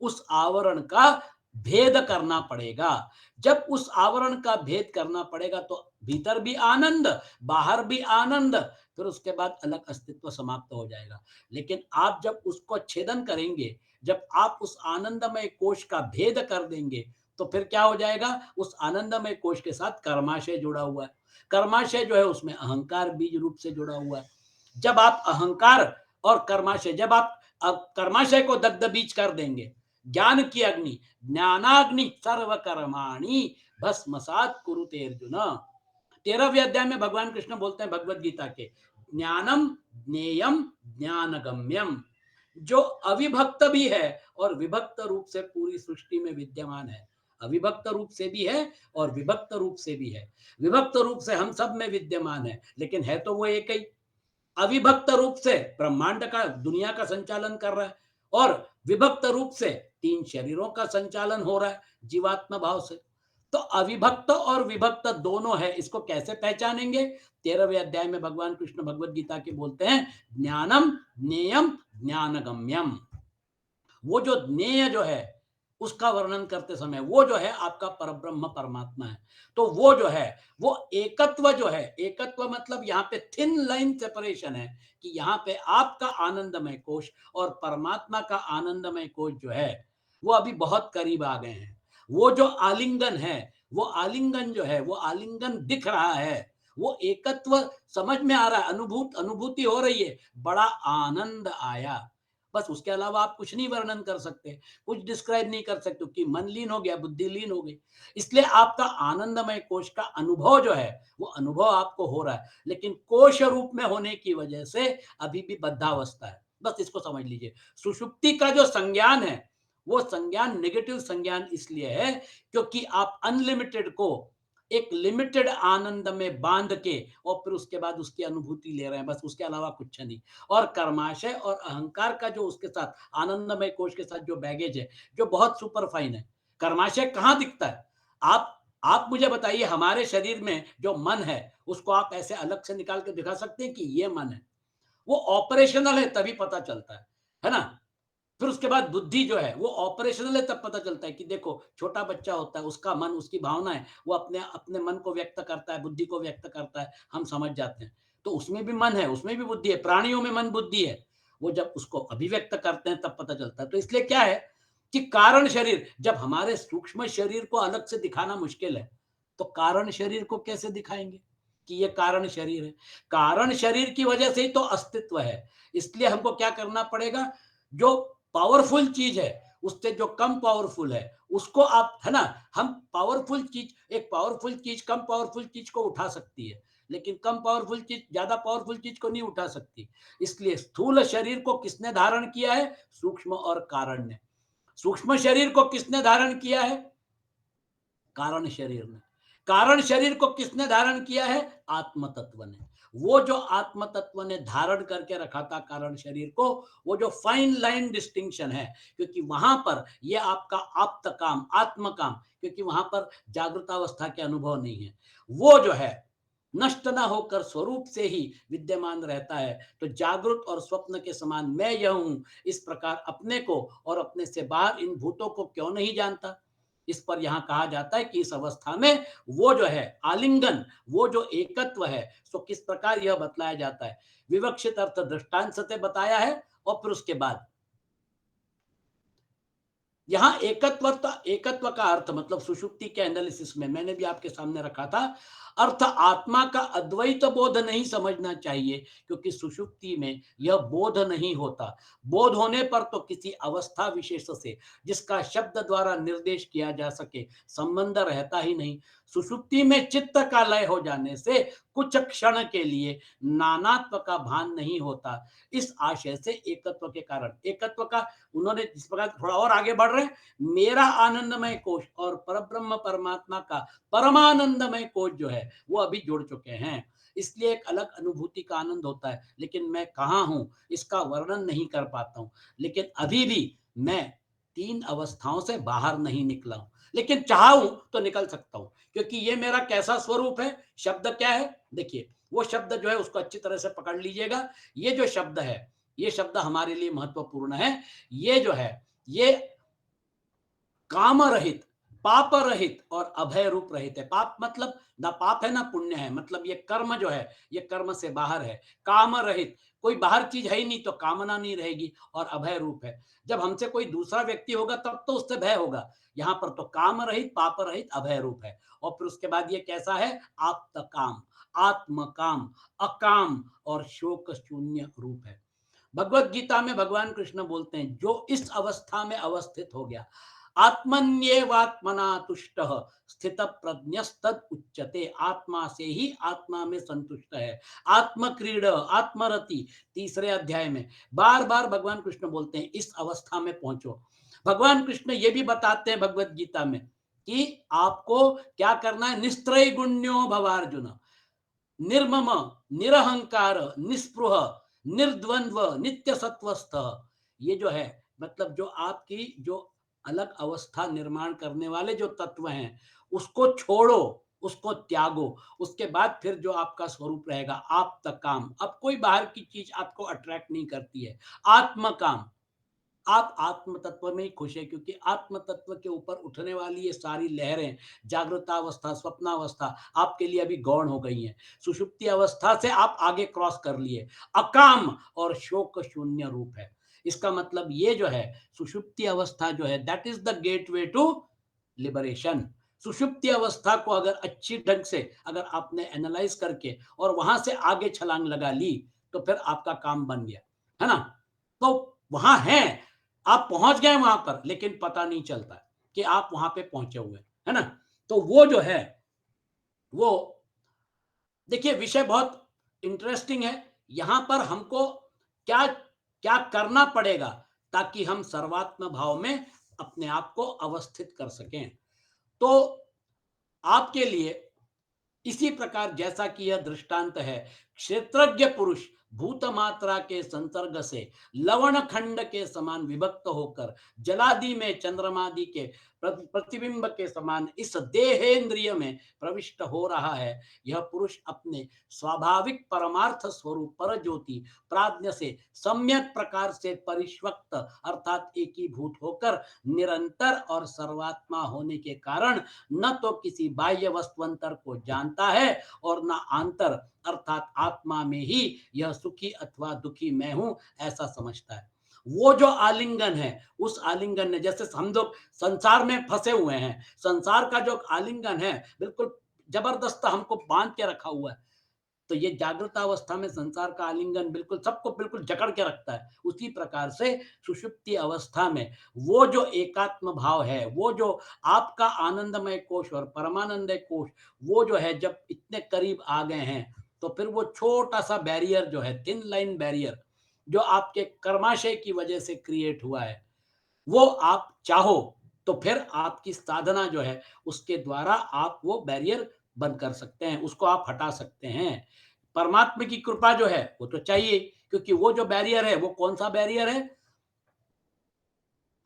[SPEAKER 1] उस आवरण का भेद करना पड़ेगा। जब उस आवरण का भेद करना पड़ेगा तो भीतर भी आनंद, बाहर भी आनंद, फिर उसके बाद अलग अस्तित्व समाप्त हो जाएगा। लेकिन आप जब उसको छेदन करेंगे, जब आप उस आनंदमय कोश का भेद कर देंगे, तो फिर क्या हो जाएगा, उस आनंदमय कोश के साथ कर्माशय जुड़ा हुआ है। कर्माशय जो है उसमें अहंकार बीज रूप से जुड़ा हुआ है। जब आप अहंकार और कर्माशय, जब आप कर्माशय को दग्ध बीज कर देंगे, ज्ञान की अग्नि, ज्ञानाग्नि सर्व कर्माणि भस्मसात कुरुते अर्जुन। 13वें अध्याय में भगवान कृष्ण बोलते हैं भगवत गीता के, ज्ञानम ज्ञेयम ज्ञानगम्यम, जो अविभक्त भी है और विभक्त रूप से पूरी सृष्टि में विद्यमान है। अविभक्त रूप से भी है और विभक्त रूप से भी है। विभक्त रूप से हम सब में विद्यमान है, लेकिन है तो वो एक ही। अविभक्त रूप से ब्रह्मांड का, दुनिया का संचालन कर रहा है, और विभक्त रूप से 3 शरीरों का संचालन हो रहा है जीवात्मा भाव से। तो अविभक्त और विभक्त दोनों है, इसको कैसे पहचानेंगे? 13वें अध्याय में भगवान कृष्ण भगवत गीता के बोलते हैं, ज्ञानम ज्ञेयम ज्ञानगम्यम। वो जो ज्ञेय जो है उसका वर्णन करते समय, वो जो है आपका परब्रह्म परमात्मा है। तो वो जो है, वो एकत्व जो है, एकत्व मतलब यहाँ पे थिन लाइन सेपरेशन है कि यहाँ पे आपका आनंदमय कोश और परमात्मा का आनंदमय कोश जो है वो अभी बहुत करीब आ गए हैं। वो जो आलिंगन है, वो आलिंगन जो है, वो आलिंगन दिख रहा है, वो एकत्व समझ में आ रहा है, अनुभूति हो रही है, बड़ा आनंद आया। बस उसके अलावा आप कुछ नहीं वर्णन कर सकते, कुछ डिस्क्राइब नहीं कर सकते, कि मन लीन हो गया, बुद्धि लीन हो गई। इसलिए आपका आनंदमय कोश का अनुभव जो है वो अनुभव आपको हो रहा है, लेकिन कोश रूप में होने की वजह से अभी भी बद्धावस्था है। बस इसको समझ लीजिए। सुषुप्ति का जो संज्ञान है, वो संज्ञान नेगेटिव संज्ञान इसलिए है क्योंकि आप अनलिमिटेड को एक लिमिटेड आनंद में बांध के और फिर उसके बाद उसकी अनुभूति ले रहे हैं, बस उसके अलावा कुछ नहीं। और कर्माशय और अहंकार का जो उसके साथ आनंदमय कोश के साथ जो बैगेज है, जो बहुत सुपर फाइन है। कर्माशय कहाँ दिखता है? आप मुझे बताइए, हमारे शरीर में जो मन है उसको आप ऐसे अलग से निकाल के दिखा सकते हैं कि ये मन है? वो ऑपरेशनल है तभी पता चलता है ना? फिर उसके बाद बुद्धि जो है वो ऑपरेशनल है, तब पता चलता है कि देखो छोटा बच्चा होता है, उसका मन, उसकी भावना है, वो अपने अपने मन को व्यक्त करता है, बुद्धि को व्यक्त करता है, हम समझ जाते हैं। तो उसमें भी मन है, उसमें भी बुद्धि है, प्राणियों में मन बुद्धि है। वो जब उसको अभिव्यक्त करते हैं तब पता चलता है। तो इसलिए क्या है कि कारण शरीर, जब हमारे सूक्ष्म शरीर को अलग से दिखाना मुश्किल है, तो कारण शरीर को कैसे दिखाएंगे कि ये कारण शरीर है? कारण शरीर की वजह से ही तो अस्तित्व है। इसलिए हमको क्या करना पड़ेगा? जो पावरफुल चीज है उससे जो कम पावरफुल है उसको आप, है ना, हम पावरफुल चीज, एक पावरफुल चीज कम पावरफुल चीज को उठा सकती है, लेकिन कम पावरफुल चीज ज्यादा पावरफुल चीज को नहीं उठा सकती। इसलिए स्थूल शरीर को किसने धारण किया है? सूक्ष्म और कारण ने। सूक्ष्म शरीर को किसने धारण किया है? कारण शरीर ने। कारण शरीर को किसने धारण किया है? आत्म तत्व ने। वो जो आत्म तत्व ने धारण करके रखा था कारण शरीर को, वो जो फाइन लाइन डिस्टिंक्शन है, क्योंकि वहां पर ये आपका आप्त काम, आत्म काम, क्योंकि वहां पर जागृतावस्था के अनुभव नहीं है, वो जो है नष्ट ना होकर स्वरूप से ही विद्यमान रहता है। तो जागृत और स्वप्न के समान मैं यह हूं, इस प्रकार अपने को और अपने से बाहर इन भूतों को क्यों नहीं जानता? इस पर यहां कहा जाता है कि इस अवस्था में वो जो है आलिंगन, वो जो एकत्व है, सो किस प्रकार यह बतलाया जाता है। विवक्षित अर्थ दृष्टांत से बताया है, और फिर उसके बाद यहाँ एकत्व का अर्थ मतलब सुषुप्ति के एनालिसिस में मैंने भी आपके सामने रखा था, अर्थ आत्मा का अद्वैत बोध नहीं समझना चाहिए, क्योंकि सुषुप्ति में यह बोध नहीं होता। बोध होने पर तो किसी अवस्था विशेष से जिसका शब्द द्वारा निर्देश किया जा सके संबंध रहता ही नहीं। सुषुप्ति में चित्त का लय हो जाने से कुछ क्षण के लिए नानात्व का भान नहीं होता। इस आशय से एकत्व के कारण, एकत्व का उन्होंने जिस प्रकार थोड़ा और आगे बढ़ रहे हैं, मेरा आनंदमय कोश और परब्रह्म परमात्मा का परमानंदमय कोश जो है वो अभी जुड़ चुके हैं। इसलिए एक अलग अनुभूति का आनंद होता है, लेकिन मैं कहाँ हूं इसका वर्णन नहीं कर पाता हूं। लेकिन अभी भी मैं 3 अवस्थाओं से बाहर नहीं निकला हूं। लेकिन चाहूं तो निकल सकता हूं, क्योंकि ये मेरा कैसा स्वरूप है। शब्द क्या है, देखिए वो शब्द जो है उसको अच्छी तरह से पकड़ लीजिएगा। ये जो शब्द है, ये शब्द हमारे लिए महत्वपूर्ण है। ये जो है, ये काम रहित, पाप रहित और अभय रूप रहित है। पाप मतलब ना पाप है ना पुण्य है, मतलब ये कर्म जो है ये कर्म से बाहर है। काम रहित, कोई बाहर चीज है ही नहीं तो कामना नहीं रहेगी, और अभय रूप है। जब हमसे कोई दूसरा व्यक्ति होगा तब तो उससे भय होगा, यहाँ पर तो काम रहित, पाप रहित, अभय रूप है। और फिर उसके बाद ये कैसा है, आप्त काम, आत्म काम, अकाम और शोक शून्य रूप है। भगवत गीता में भगवान कृष्ण बोलते हैं, जो इस अवस्था में अवस्थित हो गया, आत्मन्येवात्मना तुष्ट स्थित प्रज्ञस्तद उच्यते, आत्मा से ही आत्मा में संतुष्ट है। आत्मक्रीड, आत्मरति, तीसरे अध्याय में बार बार भगवान कृष्ण बोलते हैं इस अवस्था में पहुंचो। भगवान कृष्ण ये भी बताते हैं भगवत गीता में कि आपको क्या करना है, निस्त्रय गुण्यो भवार्जुन, निर्मम, निरहंकार, निस्पृह, निर्द्वंद्व, नित्य सत्वस्थ। ये जो है मतलब जो आपकी जो अलग अवस्था निर्माण करने वाले जो तत्व हैं उसको छोड़ो, उसको त्यागो। उसके बाद फिर जो आपका स्वरूप रहेगा, आप तक काम, अब कोई बाहर की चीज आपको अट्रैक्ट नहीं करती है। आत्म काम, आप आत्म तत्व में ही खुश है, क्योंकि आत्म तत्व के ऊपर उठने वाली ये सारी लहरें, जागृतावस्था, स्वप्नावस्था आपके लिए अभी गौण हो गई हैं। सुषुप्ति अवस्था से आप आगे क्रॉस कर लिए, अकाम और शोक शून्य रूप है। इसका मतलब ये जो है, सुषुप्ति अवस्था जो है that is the gateway to liberation. सुषुप्ति अवस्था को अगर अच्छी ढंग से अगर आपने एनालाइज करके और वहां से आगे छलांग लगा ली तो फिर आपका काम बन गया, है ना। तो वहां है, आप पहुंच गए वहां पर, लेकिन पता नहीं चलता कि आप वहां पे पहुंचे हुए, है ना। तो वो जो है वो, देखिए विषय बहुत इंटरेस्टिंग है। यहां पर हमको क्या क्या करना पड़ेगा ताकि हम सर्वात्म भाव में अपने आप को अवस्थित कर सकें। तो आपके लिए इसी प्रकार जैसा कि यह दृष्टांत है, क्षेत्रज्ञ पुरुष भूत मात्रा के संसर्ग से लवण खंड के समान विभक्त होकर जलादि में चंद्रमादि के प्रतिबिंब के समान इस देहेंद्रिय में प्रविष्ट हो रहा है। यह पुरुष अपने स्वाभाविक परमार्थ स्वरूप पर ज्योति प्राज्ञ से सम्यक प्रकार से परिष्वक्त अर्थात एकीभूत होकर निरंतर और सर्वात्मा होने के कारण न तो किसी बाह्य वस्तुअंतर को जानता है और न आंतर अर्थात आत्मा में ही यह सुखी अथवा दुखी मैं हूं ऐसा समझता है। वो जो आलिंगन है, उस आलिंगन ने, जैसे हम लोग संसार में फंसे हुए हैं, संसार का जो आलिंगन है बिल्कुल जबरदस्त हमको बांध के रखा हुआ है। तो ये जागृत अवस्था में संसार का आलिंगन बिल्कुल सबको बिल्कुल जकड़ के रखता है। उसी प्रकार से सुषुप्ति अवस्था में वो जो एकात्म भाव है, वो जो आपका आनंदमय कोश और परमानंदमय कोश, वो जो है जब इतने करीब आ गए हैं तो फिर वो छोटा सा बैरियर जो है, थिन लाइन बैरियर, जो आपके कर्माशय की वजह से क्रिएट हुआ है, वो आप चाहो तो फिर आपकी साधना जो है उसके द्वारा आप वो बैरियर बंद कर सकते हैं, उसको आप हटा सकते हैं। परमात्मा की कृपा जो है वो तो चाहिए, क्योंकि वो जो बैरियर है वो कौन सा बैरियर है,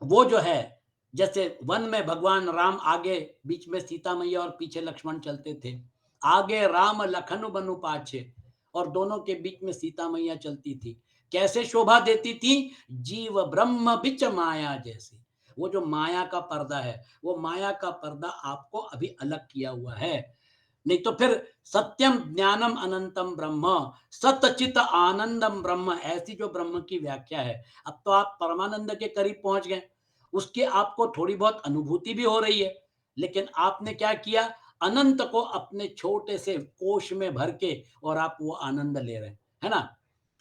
[SPEAKER 1] वो जो है जैसे वन में भगवान राम आगे बीच में सीता मैया और पीछे लक्ष्मण चलते थे, आगे राम लखन बनु पाछे, और दोनों के बीच में सीता मैया चलती थी। कैसे शोभा देती थी, जीव ब्रह्म बिच माया जैसी। वो जो माया का पर्दा है, वो माया का पर्दा आपको अभी अलग किया हुआ है। नहीं तो फिर सत्यम ज्ञानम अनंतम ब्रह्म, सतचित आनंदम ब्रह्म, ऐसी जो ब्रह्म की व्याख्या है। अब तो आप परमानंद के करीब पहुंच गए, उसकी आपको थोड़ी बहुत अनुभूति भी हो रही है, लेकिन आपने क्या किया, अनंत को अपने छोटे से कोश में भर के और आप वो आनंद ले रहे हैं, है ना।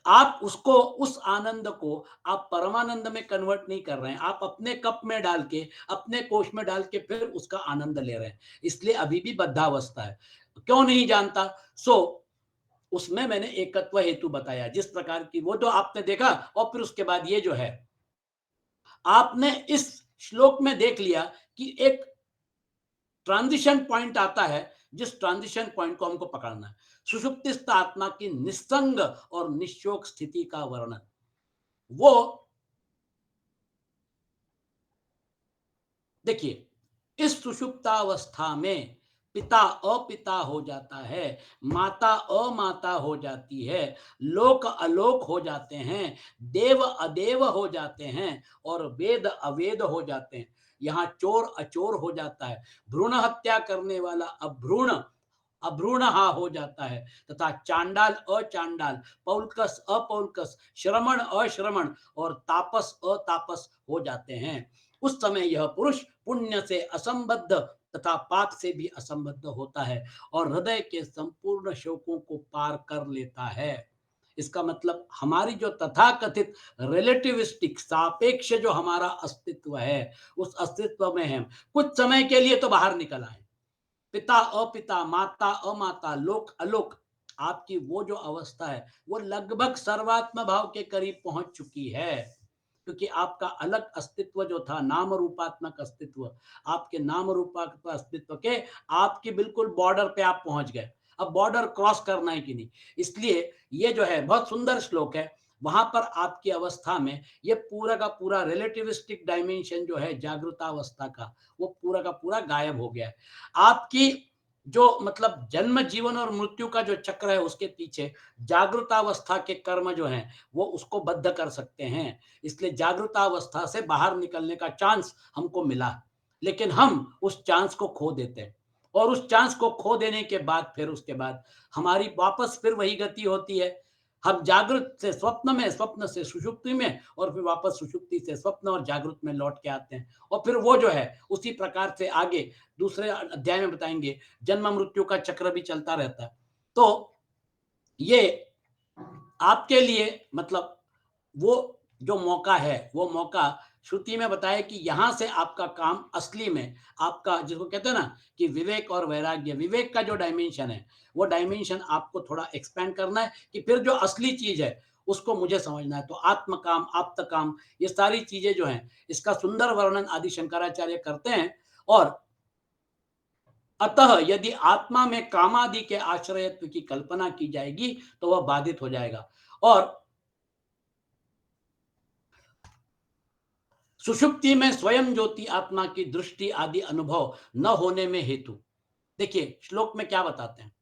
[SPEAKER 1] आप उसको, उस आनंद को आप परमानंद में कन्वर्ट नहीं कर रहे हैं, आप अपने कप में डाल के, अपने कोश में डाल के फिर उसका आनंद ले रहे हैं। इसलिए अभी भी बद्धावस्था है। क्यों नहीं जानता, सो उसमें मैंने एकत्व हेतु बताया, जिस प्रकार की वो तो आपने देखा। और फिर उसके बाद ये जो है, आपने इस श्लोक में देख लिया कि एक ट्रांजिशन पॉइंट आता है, जिस ट्रांजिशन पॉइंट को हमको पकड़ना है। सुषुप्तिस्थ आत्मा की निस्संग और निशोक स्थिति का वर्णन, वो देखिए इस सुषुप्तावस्था में पिता अपिता हो जाता है, माता अमाता हो जाती है, लोक अलोक हो जाते हैं, देव अदेव हो जाते हैं और वेद अवेद हो जाते हैं। यहाँ चोर अचोर हो जाता है, भ्रूण हत्या करने वाला अभ्रूण अभ्रूणहा हो जाता है तथा चांडाल अचांडाल, पौलकस अपौलकस, श्रमण अश्रमण और तापस अतापस हो जाते हैं। उस समय यह पुरुष पुण्य से असंबद्ध तथा पाप से भी असंबद्ध होता है और हृदय के संपूर्ण शोकों को पार कर लेता है। इसका मतलब हमारी जो तथाकथित रिलेटिविस्टिक सापेक्ष जो हमारा अस्तित्व है, उस अस्तित्व में हम कुछ समय के लिए तो बाहर निकल आए। पिता अपिता, माता अमाता, लोक अलोक, आपकी वो जो अवस्था है वो लगभग सर्वात्म भाव के करीब पहुंच चुकी है, क्योंकि आपका अलग अस्तित्व जो था, नाम रूपात्मक अस्तित्व, आपके नाम रूपात्मक अस्तित्व के आपकी बिल्कुल बॉर्डर पे आप पहुंच गए। अब बॉर्डर क्रॉस करना है कि नहीं, इसलिए ये जो है बहुत सुंदर श्लोक है। वहां पर आपकी अवस्था में ये पूरा का पूरा रिलेटिविस्टिक डायमेंशन जो है जागृतावस्था का, वो पूरा का पूरा गायब हो गया है। आपकी जो मतलब जन्म जीवन और मृत्यु का जो चक्र है उसके पीछे जागृतावस्था के कर्म जो हैं वो उसको बद्ध कर सकते हैं। इसलिए जागृतावस्था से बाहर निकलने का चांस हमको मिला, लेकिन हम उस चांस को खो देते हैं और उस चांस को खो देने के बाद फिर उसके बाद हमारी वापस फिर वही गति होती है। हम जागृत से स्वप्न में, स्वप्न से सुषुप्ति में और फिर वापस सुषुप्ति से स्वप्न और जागृत में लौट के आते हैं और फिर वो जो है उसी प्रकार से आगे दूसरे अध्याय में बताएंगे जन्म मृत्यु का चक्र भी चलता रहता है। तो ये आपके लिए मतलब वो जो मौका है, वो मौका श्रुति में बताया कि यहां से आपका काम असली में आपका, जिसको कहते हैं ना कि विवेक और वैराग्य, विवेक का जो डायमेंशन है वो डायमेंशन आपको थोड़ा एक्सपेंड करना है कि फिर जो असली चीज है उसको मुझे समझना है। तो आत्म काम, आप्त काम, ये सारी चीजें जो हैं इसका सुंदर वर्णन आदि शंकराचार्य करते हैं। और अतः यदि आत्मा में कामादि के आश्रयत्व की कल्पना की जाएगी तो वह बाधित हो जाएगा और सुषुप्ति में स्वयं ज्योति आत्मा की दृष्टि आदि अनुभव न होने में हेतु। देखिए श्लोक में क्या बताते हैं,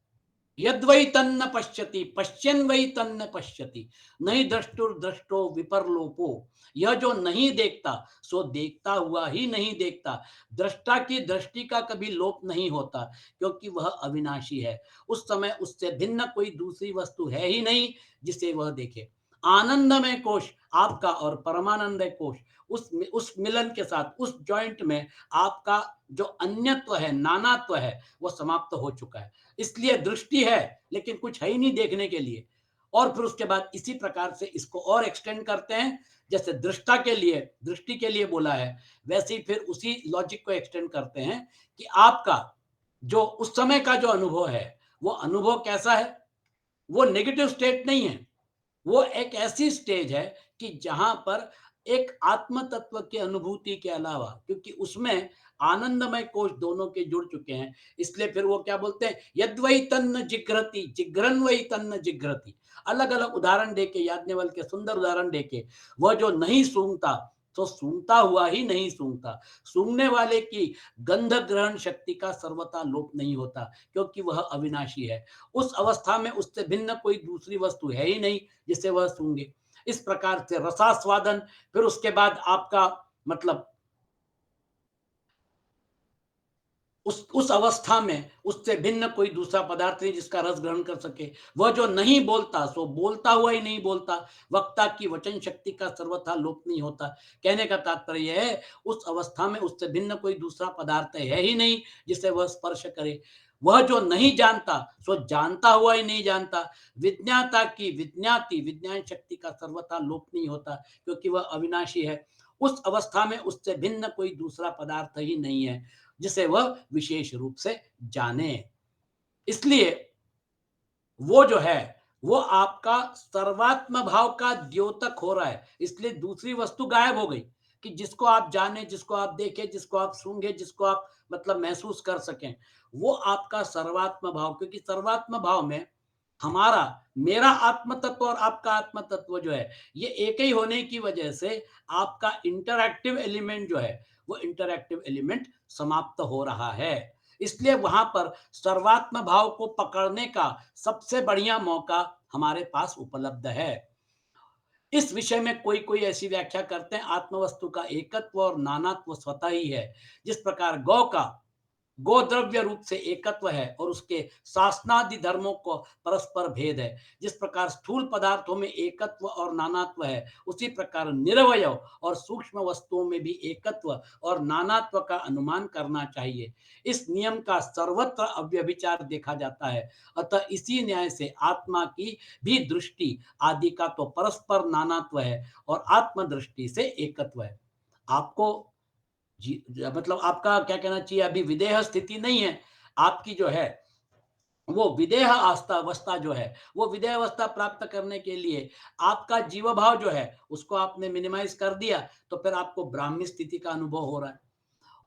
[SPEAKER 1] यद्वै तन्न पश्यति पश्यन् वै तन्न पश्यति नहीं द्रष्टुर दृष्टो विपरलोपो। यह जो नहीं देखता सो देखता हुआ ही नहीं देखता, दृष्टा की दृष्टि का कभी लोप नहीं होता क्योंकि वह अविनाशी है। उस समय उससे भिन्न कोई दूसरी वस्तु है ही नहीं जिसे वह देखे। आनंदमय कोश आपका और परमानंदमय कोश, उस मिलन के साथ उस जॉइंट में आपका जो अन्यत्व है, नानात्व है, वो समाप्त हो चुका है। इसलिए दृष्टि है लेकिन कुछ है ही नहीं देखने के लिए। और फिर उसके बाद इसी प्रकार से इसको और एक्सटेंड करते हैं, जैसे दृष्टा के लिए, दृष्टि के लिए बोला है, वैसे ही फिर उसी लॉजिक को एक्सटेंड करते हैं कि आपका जो उस समय का जो अनुभव है वो अनुभव कैसा है। वो नेगेटिव स्टेट नहीं है, वो एक ऐसी स्टेज है कि जहां पर एक आत्म तत्व की अनुभूति के अलावा, क्योंकि उसमें आनंदमय कोश दोनों के जुड़ चुके हैं, इसलिए फिर वो क्या बोलते हैं, यद्वै तन्न जिघ्रति जिघ्रन वै तन्न जिघ्रति। अलग अलग उदाहरण देके, याज्ञवल्क्य के सुंदर उदाहरण देके, वह जो नहीं सूंघता तो सूंघता हुआ ही नहीं सूंघता, सूंघने वाले की गंध ग्रहण शक्ति का सर्वथा लोप नहीं होता क्योंकि वह अविनाशी है। उस अवस्था में उससे भिन्न कोई दूसरी वस्तु है ही नहीं जिसे वह सूंघे। इस प्रकार से रसास्वादन, फिर उसके बाद आपका मतलब उस अवस्था में उससे भिन्न कोई दूसरा पदार्थ नहीं जिसका रस ग्रहण कर सके। वह जो नहीं बोलता सो बोलता हुआ ही नहीं बोलता, वक्ता की वचन शक्ति का सर्वथा लोप नहीं होता। कहने का तात्पर्य है उस अवस्था में उससे भिन्न कोई दूसरा पदार्थ है ही नहीं जिसे वह स्पर्श करे। वह जो नहीं जानता सो जानता हुआ ही नहीं जानता, विज्ञाता की विज्ञाति विज्ञान शक्ति का सर्वथा लोप नहीं होता क्योंकि वह अविनाशी है। उस अवस्था में उससे भिन्न कोई दूसरा पदार्थ ही नहीं है जिसे वह विशेष रूप से जाने। इसलिए वो जो है वो आपका सर्वात्म भाव का द्योतक हो रहा है, इसलिए दूसरी वस्तु गायब हो गई कि जिसको आप जाने, जिसको आप देखें, जिसको आप सूंघे, जिसको आप मतलब महसूस कर सकें, वो आपका सर्वात्म भाव। क्योंकि सर्वात्म भाव में हमारा, मेरा आत्म तत्व और आपका आत्म तत्व जो है ये एक ही होने की वजह से आपका इंटरैक्टिव एलिमेंट जो है वो इंटरैक्टिव एलिमेंट समाप्त हो रहा है। इसलिए वहां पर सर्वात्म भाव को पकड़ने का सबसे बढ़िया मौका हमारे पास उपलब्ध है। इस विषय में कोई कोई ऐसी व्याख्या करते हैं, आत्मवस्तु का एकत्व और नानात्व स्वतः ही है। जिस प्रकार गौ का गोद्रव्य रूप से एकत्व है और उसके शासनादि धर्मों को परस्पर भेद है, जिस प्रकार स्थूल पदार्थों में एकत्व और नानात्व है, उसी प्रकार निरवयव और सूक्ष्म वस्तुओं में भी एकत्व और नानात्व का अनुमान करना चाहिए। इस नियम का सर्वत्र अव्यभिचार देखा जाता है। अतः इसी न्याय से आत्मा की भी दृष्टि आदि का तो परस्पर नानात्व है और आत्मदृष्टि से एकत्व है। आपको जी, मतलब आपका क्या कहना चाहिए, अभी विदेह स्थिति नहीं है। आपकी जो है वो विदेह आस्था अवस्था जो है, वो विदेह अवस्था प्राप्त करने के लिए आपका जीव भाव जो है उसको आपने मिनिमाइज कर दिया, तो फिर आपको ब्राह्मी स्थिति का अनुभव हो रहा है।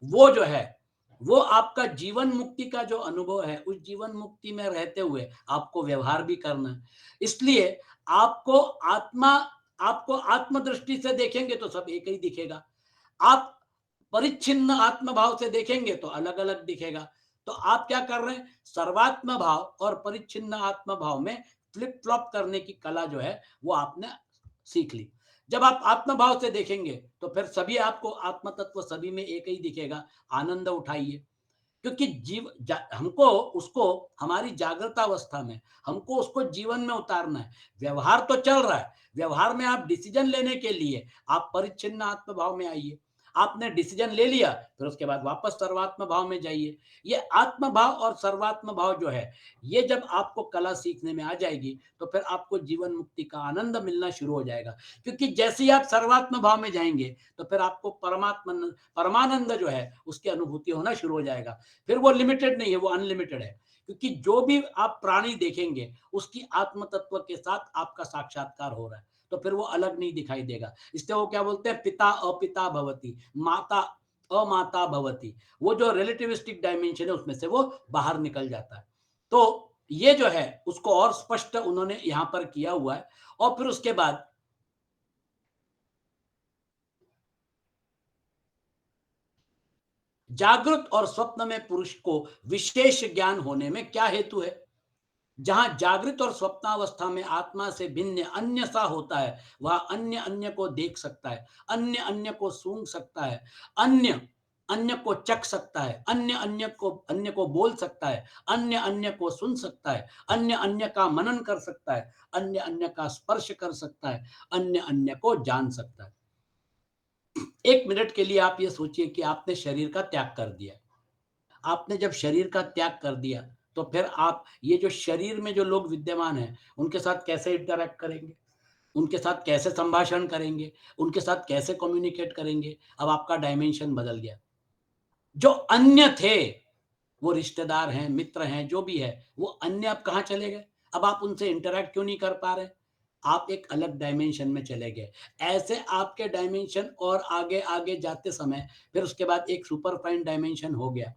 [SPEAKER 1] वो जो है वो आपका जीवन मुक्ति का जो अनुभव है, उस जीवन मुक्ति में रहते हुए आपको व्यवहार भी करना है। इसलिए आपको आत्मा आपको आत्मदृष्टि से देखेंगे तो सब एक ही दिखेगा। आप परिच्छिन्न आत्म भाव से देखेंगे तो अलग अलग दिखेगा। तो आप क्या कर रहे हैं, सर्वात्म भाव और परिच्छिन्न आत्म भाव में फ्लिप फ्लॉप करने की कला जो है वो आपने सीख ली। जब आप आत्म भाव से देखेंगे तो फिर सभी आपको आत्म तत्व सभी में एक ही दिखेगा। आनंद उठाइए, क्योंकि हमको उसको हमारी जागृत अवस्था में हमको उसको जीवन में उतारना है। व्यवहार तो चल रहा है, व्यवहार में आप डिसीजन लेने के लिए आप परिच्छिन्न आत्म भाव में आइए। आपने डिसीजन ले लिया, फिर उसके बाद वापस सर्वात्म भाव में जाइए। ये आत्म भाव और सर्वात्म भाव जो है, ये जब आपको कला सीखने में आ जाएगी तो फिर आपको जीवन मुक्ति का आनंद मिलना शुरू हो जाएगा। क्योंकि जैसे ही आप सर्वात्म भाव में जाएंगे तो फिर आपको परमानंद जो है उसकी अनुभूति होना शुरू हो जाएगा। फिर वो लिमिटेड नहीं है, वो अनलिमिटेड है। क्योंकि जो भी आप प्राणी देखेंगे उसकी आत्म तत्व के साथ आपका साक्षात्कार हो रहा है, तो फिर वो अलग नहीं दिखाई देगा। इसलिए वो क्या बोलते हैं, पिता अपिता भवति, माता अमाता भवति। वो जो रिलेटिविस्टिक डायमेंशन है उसमें से वो बाहर निकल जाता है। तो ये जो है उसको और स्पष्ट उन्होंने यहां पर किया हुआ है। और फिर उसके बाद जागृत और स्वप्न में पुरुष को विशेष ज्ञान होने में क्या हेतु है। जहां जागृत और स्वप्नावस्था में आत्मा से भिन्न अन्य सा होता है, वह अन्य अन्य को देख सकता है, अन्य अन्य को सूंघ सकता है, अन्य अन्य को चख सकता है, अन्य को बोल सकता है, अन्य अन्य को सुन सकता है, अन्य अन्य का मनन कर सकता है, अन्य अन्य का स्पर्श कर सकता है, अन्य अन्य को जान सकता है। एक मिनट के लिए आप ये सोचिए कि आपने शरीर का त्याग कर दिया। आपने जब शरीर का त्याग कर दिया तो फिर आप ये जो शरीर में जो लोग विद्यमान हैं उनके साथ कैसे इंटरैक्ट करेंगे, उनके साथ कैसे संभाषण करेंगे, उनके साथ कैसे कम्युनिकेट करेंगे। अब आपका डायमेंशन बदल गया। जो अन्य थे, वो रिश्तेदार हैं, मित्र हैं, जो भी है, वो अन्य अब कहाँ चले गए। अब आप उनसे इंटरैक्ट क्यों नहीं कर पा रहे। आप एक अलग डायमेंशन में चले गए। ऐसे आपके डायमेंशन और आगे आगे जाते समय फिर उसके बाद एक सुपर फाइन डायमेंशन हो गया।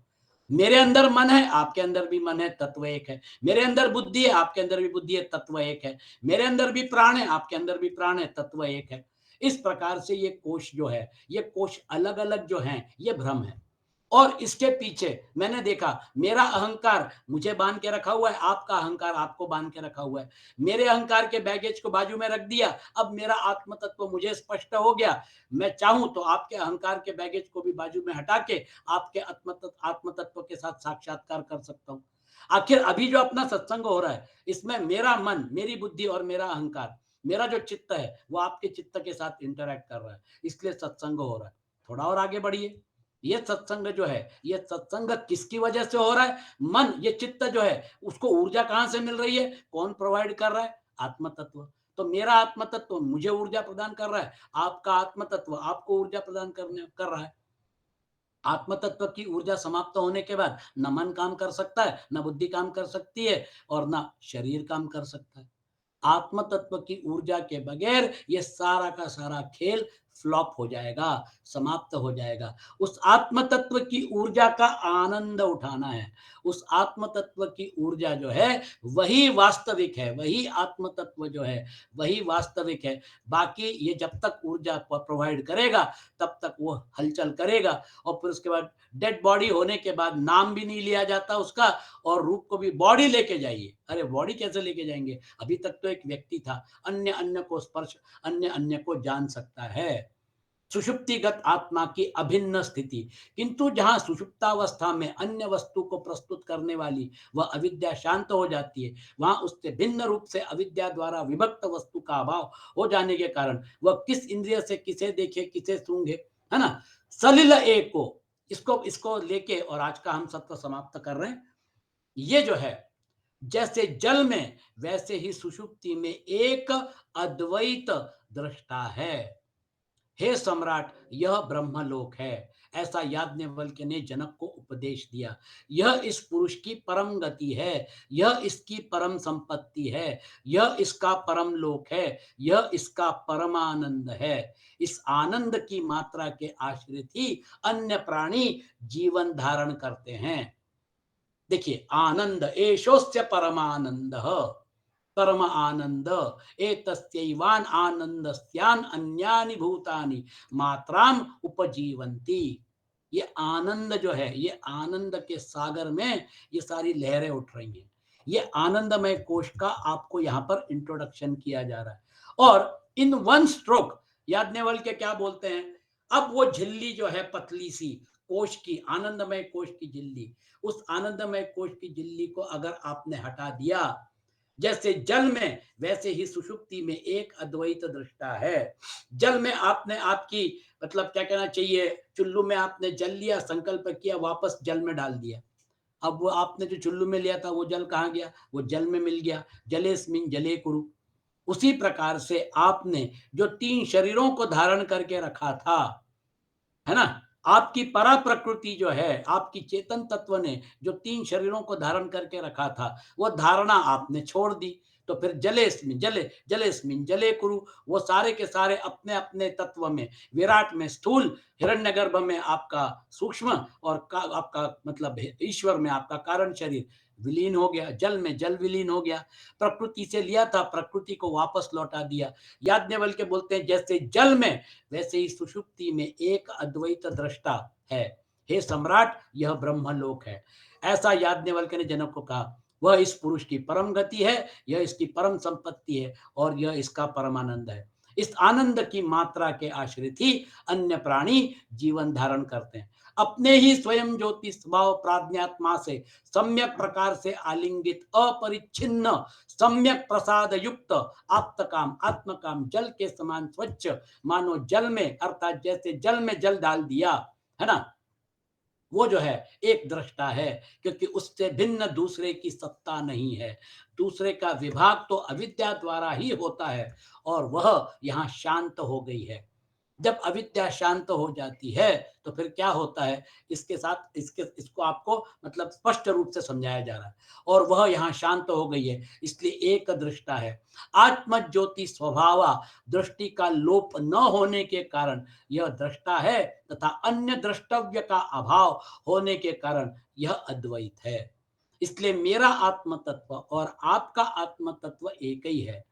[SPEAKER 1] मेरे अंदर मन है, आपके अंदर भी मन है, तत्व एक है। मेरे अंदर बुद्धि है, आपके अंदर भी बुद्धि है, तत्व एक है। मेरे अंदर भी प्राण है, आपके अंदर भी प्राण है, तत्व एक है। इस प्रकार से ये कोश जो है, ये कोश अलग अलग जो हैं, ये भ्रम है। और इसके पीछे मैंने देखा, मेरा अहंकार मुझे बांध के रखा हुआ है, आपका अहंकार आपको बांध के रखा हुआ है। मेरे अहंकार के बैगेज को बाजू में रख दिया, अब मेरा आत्म तत्व मुझे स्पष्ट हो गया। मैं चाहूं तो आपके अहंकार के बैगेज को भी बाजू में हटा के आपके आत्म तत्व के साथ साक्षात्कार कर सकता हूं। आखिर अभी जो अपना सत्संग हो रहा है, इसमें मेरा मन, मेरी बुद्धि और मेरा अहंकार, मेरा जो चित्त है वो आपके चित्त के साथ इंटरैक्ट कर रहा है, इसलिए सत्संग हो रहा है। थोड़ा और आगे बढ़िए। ये सत्संग जो है, ये सत्संग किसकी वजह से हो रहा है। मन, ये चित्त जो है, उसको ऊर्जा कहां से मिल रही है, कौन प्रोवाइड कर रहा है, आत्म तत्व। तो मेरा आत्म तत्व मुझे ऊर्जा प्रदान कर रहा है, आपका आत्म तत्व आपको ऊर्जा प्रदान करने कर रहा है। आत्म तत्व की ऊर्जा समाप्त होने के बाद न मन काम कर सकता है, न बुद्धि काम कर सकती है, और न शरीर काम कर सकता है। आत्म तत्व की ऊर्जा के बगैर ये सारा का सारा खेल फ्लॉप हो जाएगा, समाप्त हो जाएगा। उस आत्म तत्व की ऊर्जा का आनंद उठाना है। उस आत्म तत्व की ऊर्जा जो है वही वास्तविक है, वही आत्म तत्व जो है वही वास्तविक है। बाकी ये जब तक ऊर्जा प्रोवाइड करेगा तब तक वो हलचल करेगा, और फिर उसके बाद डेड बॉडी होने के बाद नाम भी नहीं लिया जाता उसका, और रूप को भी बॉडी लेके जाइए। अरे बॉडी कैसे लेके जाएंगे? अभी तक तो एक व्यक्ति था, अन्य अन्य को स्पर्श, अन्य अन्य को जान सकता है। सुषुप्तिगत आत्मा की अभिन्न स्थिति। किंतु जहां सुषुप्तावस्था में अन्य वस्तु को प्रस्तुत करने वाली वह अविद्या शांत हो जाती है, वहां उससे भिन्न रूप से अविद्या द्वारा विभक्त वस्तु का अभाव हो जाने के कारण वह किस इंद्रिय से किसे देखे, किसे सूंघे, है ना। सलिल एक को, इसको इसको लेके और आज का हम सत्र समाप्त कर रहे हैं। ये जो है जैसे जल में वैसे ही सुषुप्ति में एक अद्वैत दृष्टा है। हे सम्राट, यह ब्रह्मलोक है, ऐसा याज्ञवल्क्य ने जनक को उपदेश दिया। यह इस पुरुष की परम गति है, यह इसकी परम संपत्ति है, यह इसका परम लोक है, यह इसका परमानंद है। इस आनंद की मात्रा के आश्रित ही अन्य प्राणी जीवन धारण करते हैं। देखिए, आनंद एषोस्य परमानंद, परम आनंद एतस्यैवान आनंदस्यान अन्यानि भूतानि मात्राम उपजीवंती। ये आनंद जो है, ये आनंद के सागर में ये सारी लहरें उठ रही हैं। ये आनंदमय कोश का आपको यहाँ पर इंट्रोडक्शन किया जा रहा है, और इन वन स्ट्रोक याज्ञवल्क्य क्या बोलते हैं? अब वो झिल्ली जो है पतली सी कोश की, आनंदमय कोश की झिल्ली, उस आनंदमय कोश की झिल्ली को अगर आपने हटा दिया, जैसे जल में वैसे ही सुषुप्ति में एक अद्वैत दृष्टा है। जल में आपने आपकी मतलब क्या कहना चाहिए, चुल्लू में आपने जल लिया, संकल्प किया, वापस जल में डाल दिया। अब वो आपने जो चुल्लू में लिया था वो जल कहाँ गया? वो जल में मिल गया। जलेस्मिन् जले कुरु। उसी प्रकार से आपने जो 3 शरीरों को धारण करके रखा था, है ना, आपकी परा प्रकृति जो है, आपकी चेतन तत्व ने जो 3 शरीरों को धारण करके रखा था, वो धारणा आपने छोड़ दी। तो फिर जलेस्मिन् जले, जलेस्मिन् जले कुरु, वो सारे के सारे अपने अपने तत्व में, विराट में स्थूल, हिरण्यगर्भ में आपका सूक्ष्म, और आपका मतलब ईश्वर में आपका कारण शरीर विलीन हो गया। जल में जल विलीन हो गया। प्रकृति से लिया था, प्रकृति को वापस लौटा दिया। याज्ञवल्क्य बोलते हैं जैसे जल में वैसे ही सुषुप्ति में एक अद्वैत दृष्टा है। हे सम्राट, यह ब्रह्मलोक है, ऐसा याज्ञवल्क्य ने जनक को कहा। वह इस पुरुष की परम गति है, यह इसकी परम संपत्ति है, और यह इसका परमानंद है। इस आनंद की मात्रा के आश्रित ही अन्य प्राणी जीवन धारण करते हैं। अपने ही स्वयं ज्योति स्वभाव प्राज्ञात्मा से सम्यक प्रकार से आलिंगित अपरिच्छिन्न सम्यक प्रसाद युक्त आत्मकाम आत्मकाम जल के समान स्वच्छ, मानो जल में, अर्थात जैसे जल में जल डाल दिया, है ना, वो जो है एक दृष्टा है, क्योंकि उससे भिन्न दूसरे की सत्ता नहीं है। दूसरे का विभाग तो अविद्या द्वारा ही होता है, और वह यहाँ शांत हो गई है। जब अविद्या शांत हो जाती है तो फिर क्या होता है, इसके साथ इसको आपको मतलब स्पष्ट रूप से समझाया जा रहा है। और वह यहाँ शांत हो गई है, इसलिए एक दृष्टा है। आत्म ज्योति स्वभावा दृष्टि का लोप न होने के कारण यह दृष्टा है, तथा अन्य द्रष्टव्य का अभाव होने के कारण यह अद्वैत है। इसलिए मेरा आत्म तत्व और आपका आत्म तत्व एक ही है।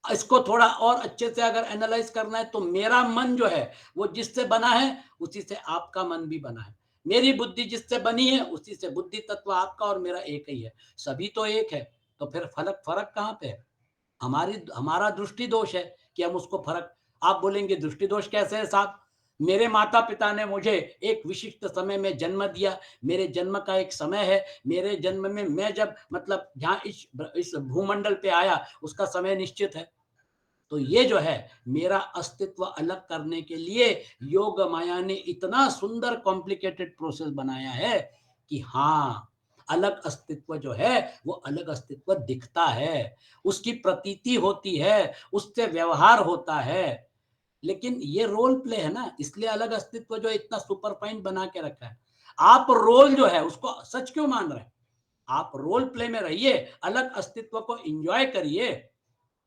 [SPEAKER 1] इसको थोड़ा और अच्छे से अगर एनालाइज करना है तो मेरा मन जो है वो जिससे बना है उसी से आपका मन भी बना है। मेरी बुद्धि जिससे बनी है उसी से बुद्धि तत्व आपका और मेरा एक ही है। सभी तो एक है, तो फिर फर्क फर्क कहाँ पे है? हमारा दृष्टि दोष है कि हम उसको फर्क। आप बोलेंगे दृष्टि दोष कैसे है साहब? मेरे माता पिता ने मुझे एक विशिष्ट समय में जन्म दिया, मेरे जन्म का एक समय है, मेरे जन्म में मैं जब मतलब यहाँ इस भूमंडल पे आया उसका समय निश्चित है। तो ये जो है मेरा अस्तित्व अलग करने के लिए योग माया ने इतना सुंदर कॉम्प्लिकेटेड प्रोसेस बनाया है कि हाँ, अलग अस्तित्व जो है वो अलग अस्तित्व दिखता है, उसकी प्रतीति होती है, उससे व्यवहार होता है। लेकिन ये रोल प्ले है ना, इसलिए अलग अस्तित्व जो इतना सुपरफाइन बना के रखा है। आप रोल जो है उसको सच क्यों मान रहे हैं? आप रोल प्ले में रहिए, अलग अस्तित्व को एंजॉय करिए।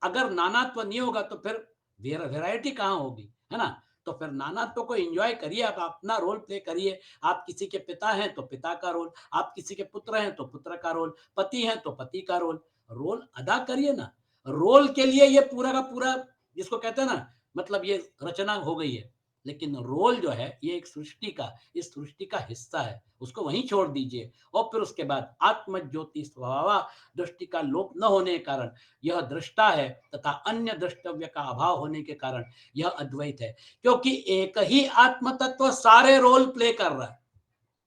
[SPEAKER 1] अगर नानात्व नहीं होगा तो फिर वेराइटी कहाँ होगी, है ना। तो फिर नानात्व को एंजॉय करिए, आप अपना रोल प्ले करिए। आप किसी के पिता हैं तो पिता का रोल, आप किसी के पुत्र हैं तो पुत्र का रोल, पति हैं तो पति का रोल, रोल अदा करिए ना। रोल के लिए ये पूरा का पूरा, जिसको कहते हैं ना, मतलब ये रचना हो गई है, लेकिन रोल जो है ये एक सृष्टि का, इस सृष्टि का हिस्सा है, उसको वहीं छोड़ दीजिए। और फिर उसके बाद आत्म ज्योति स्वभावा दृष्टि का लोप न होने के कारण यह दृष्टा है, तथा अन्य द्रष्टव्य का अभाव होने के कारण यह अद्वैत है। क्योंकि एक ही आत्म तत्व सारे रोल प्ले कर रहा है।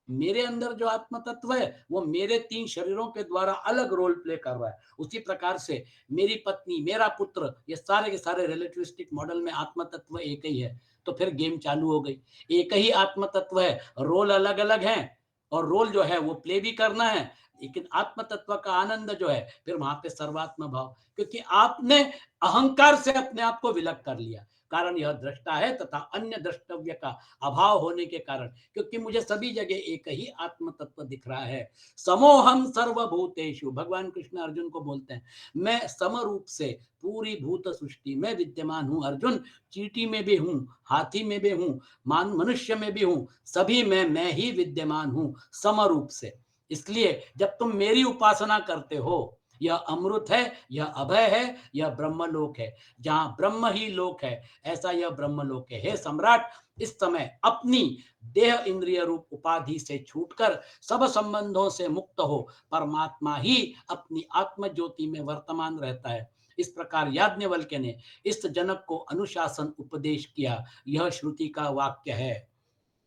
[SPEAKER 1] मेरे अंदर जो आत्म तत्व है वो मेरे 3 शरीरों के द्वारा अलग रोल प्ले कर रहा है। उसी प्रकार से मेरी पत्नी, मेरा पुत्र, ये सारे के सारे रिलेटिविस्टिक मॉडल में आत्म तत्व एक ही है। तो फिर गेम चालू हो गई। एक ही आत्म तत्व है, रोल अलग अलग हैं, और रोल जो है वो प्ले भी करना है, लेकिन आत्म तत्व का आनंद जो है फिर वहां पे सर्वात्म भाव, क्योंकि आपने अहंकार से अपने आप को विलग कर लिया। कारण यह दृष्टा है तथा अन्य द्रष्टव्य का अभाव होने के कारण, क्योंकि मुझे सभी जगह एक ही आत्म तत्व दिख रहा है। समोहम सर्वभूतेषु, भगवान कृष्ण अर्जुन को बोलते हैं, मैं समरूप से पूरी भूत सृष्टि में विद्यमान हूं। अर्जुन, चींटी में भी हूं, हाथी में भी हूं, मनुष्य में भी हूं, सभी में मैं ही विद्यमान हूं समरूप से। इसलिए जब तुम मेरी उपासना करते हो, यह अमृत है, यह अभय है, यह ब्रह्मलोक है। जहां ब्रह्म ही लोक है, ऐसा यह ब्रह्मलोक है। हे सम्राट, इस समय अपनी देह इंद्रिय रूप उपाधि से छूटकर सब संबंधों से मुक्त हो, परमात्मा ही अपनी आत्म ज्योति में वर्तमान रहता है। इस प्रकार याज्ञवल्क्य ने इस जनक को अनुशासन उपदेश किया। यह श्रुति का वाक्य है।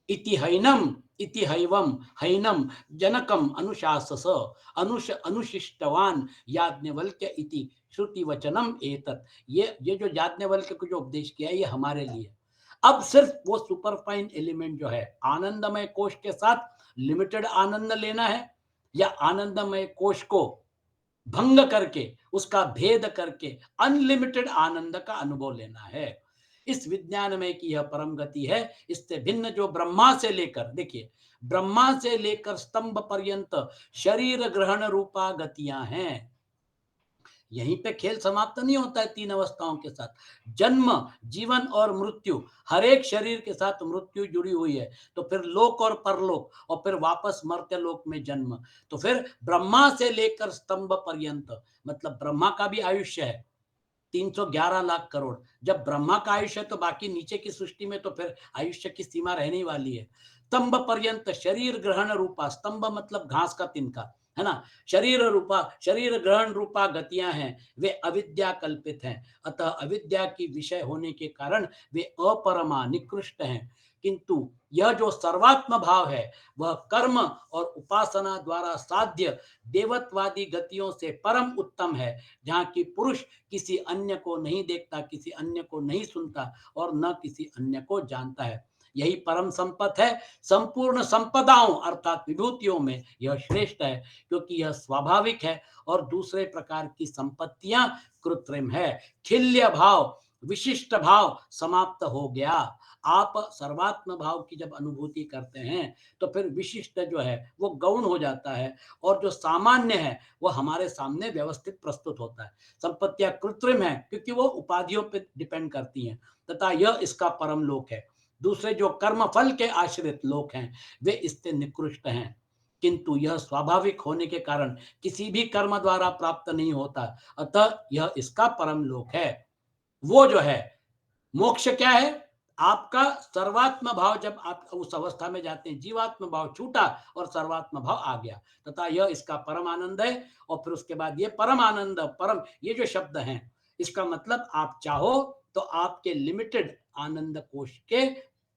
[SPEAKER 1] इति हैनम, इति हैवम हैनम जनकम अनुशासस अनुशिष्टवान याज्ञवल्क्य इति श्रुति वचनम एतत्। ये जो याज्ञवल्क्य को जो उपदेश किया है, ये हमारे लिए। अब सिर्फ वो सुपरफाइन एलिमेंट जो है, आनंदमय कोश के साथ लिमिटेड आनंद लेना है, या आनंदमय कोश को भंग करके, उसका भेद करके अनलिमिटेड आनंद का अनुभव लेना है। इस विज्ञान में की यह परम गति है। इससे भिन्न जो ब्रह्मा से लेकर, देखिए, ब्रह्मा से लेकर स्तंभ पर्यंत शरीर ग्रहण रूपा गतियां हैं। यहीं पे खेल समाप्त नहीं होता है। 3 अवस्थाओं के साथ जन्म, जीवन और मृत्यु, हर एक शरीर के साथ मृत्यु जुड़ी हुई है। तो फिर लोक और परलोक, और फिर वापस मर्त्य लोक में जन्म। तो फिर ब्रह्मा से लेकर स्तंभ पर्यंत, मतलब ब्रह्मा का भी आयुष्य है 311 लाख करोड़। जब ब्रह्मा का आयुष्य है तो बाकी नीचे की सृष्टि में तो फिर आयुष्य की सीमा रहने वाली है। स्तंभ पर्यंत शरीर ग्रहण रूपा, स्तंभ मतलब घास का तिनका, है ना, शरीर रूपा, शरीर ग्रहण रूपा गतियां हैं, वे अविद्या कल्पित हैं। अतः अविद्या की विषय होने के कारण वे अपरमा, निकृष्ट हैं। किंतु यह जो सर्वात्म भाव है, वह कर्म और उपासना द्वारा साध्य देवत्वादी गतियों से परम उत्तम है, जहाँ की पुरुष किसी अन्य को नहीं देखता, किसी अन्य को नहीं सुनता, और न किसी अन्य को जानता है। यही परम संपत है। संपूर्ण संपदाओं अर्थात विभूतियों में यह श्रेष्ठ है, क्योंकि यह स्वाभाविक है, और दूसरे प्रकार की संपत्तियां कृत्रिम है। खिल्य भाव, विशिष्ट भाव समाप्त हो गया। आप सर्वात्म भाव की जब अनुभूति करते हैं, तो फिर विशिष्ट जो है वो गौण हो जाता है, और जो सामान्य है वो हमारे सामने व्यवस्थित प्रस्तुत होता है। संपत्तियां कृत्रिम है, क्योंकि वो उपाधियों पर डिपेंड करती हैं, तथा यह इसका परम लोक है। दूसरे जो कर्म फल के आश्रित लोक हैं, वे इससे निकृष्ट हैं। किंतु यह स्वाभाविक होने के कारण किसी भी कर्म द्वारा प्राप्त नहीं होता, अतः यह इसका परम लोक है। वो जो है मोक्ष क्या है? आपका सर्वात्म भाव, जब आप उस अवस्था में जाते हैं, जीवात्म भाव छूटा और सर्वात्म भाव आ गया, तथा यह इसका परम आनंद है। और फिर उसके बाद ये परम आनंद, परम, ये जो शब्द हैं, इसका मतलब आप चाहो तो आपके लिमिटेड आनंद कोश के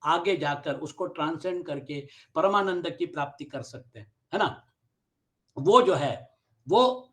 [SPEAKER 1] आगे जाकर उसको ट्रांसेंड करके परमानंद की प्राप्ति कर सकते हैं, है ना। वो जो है वो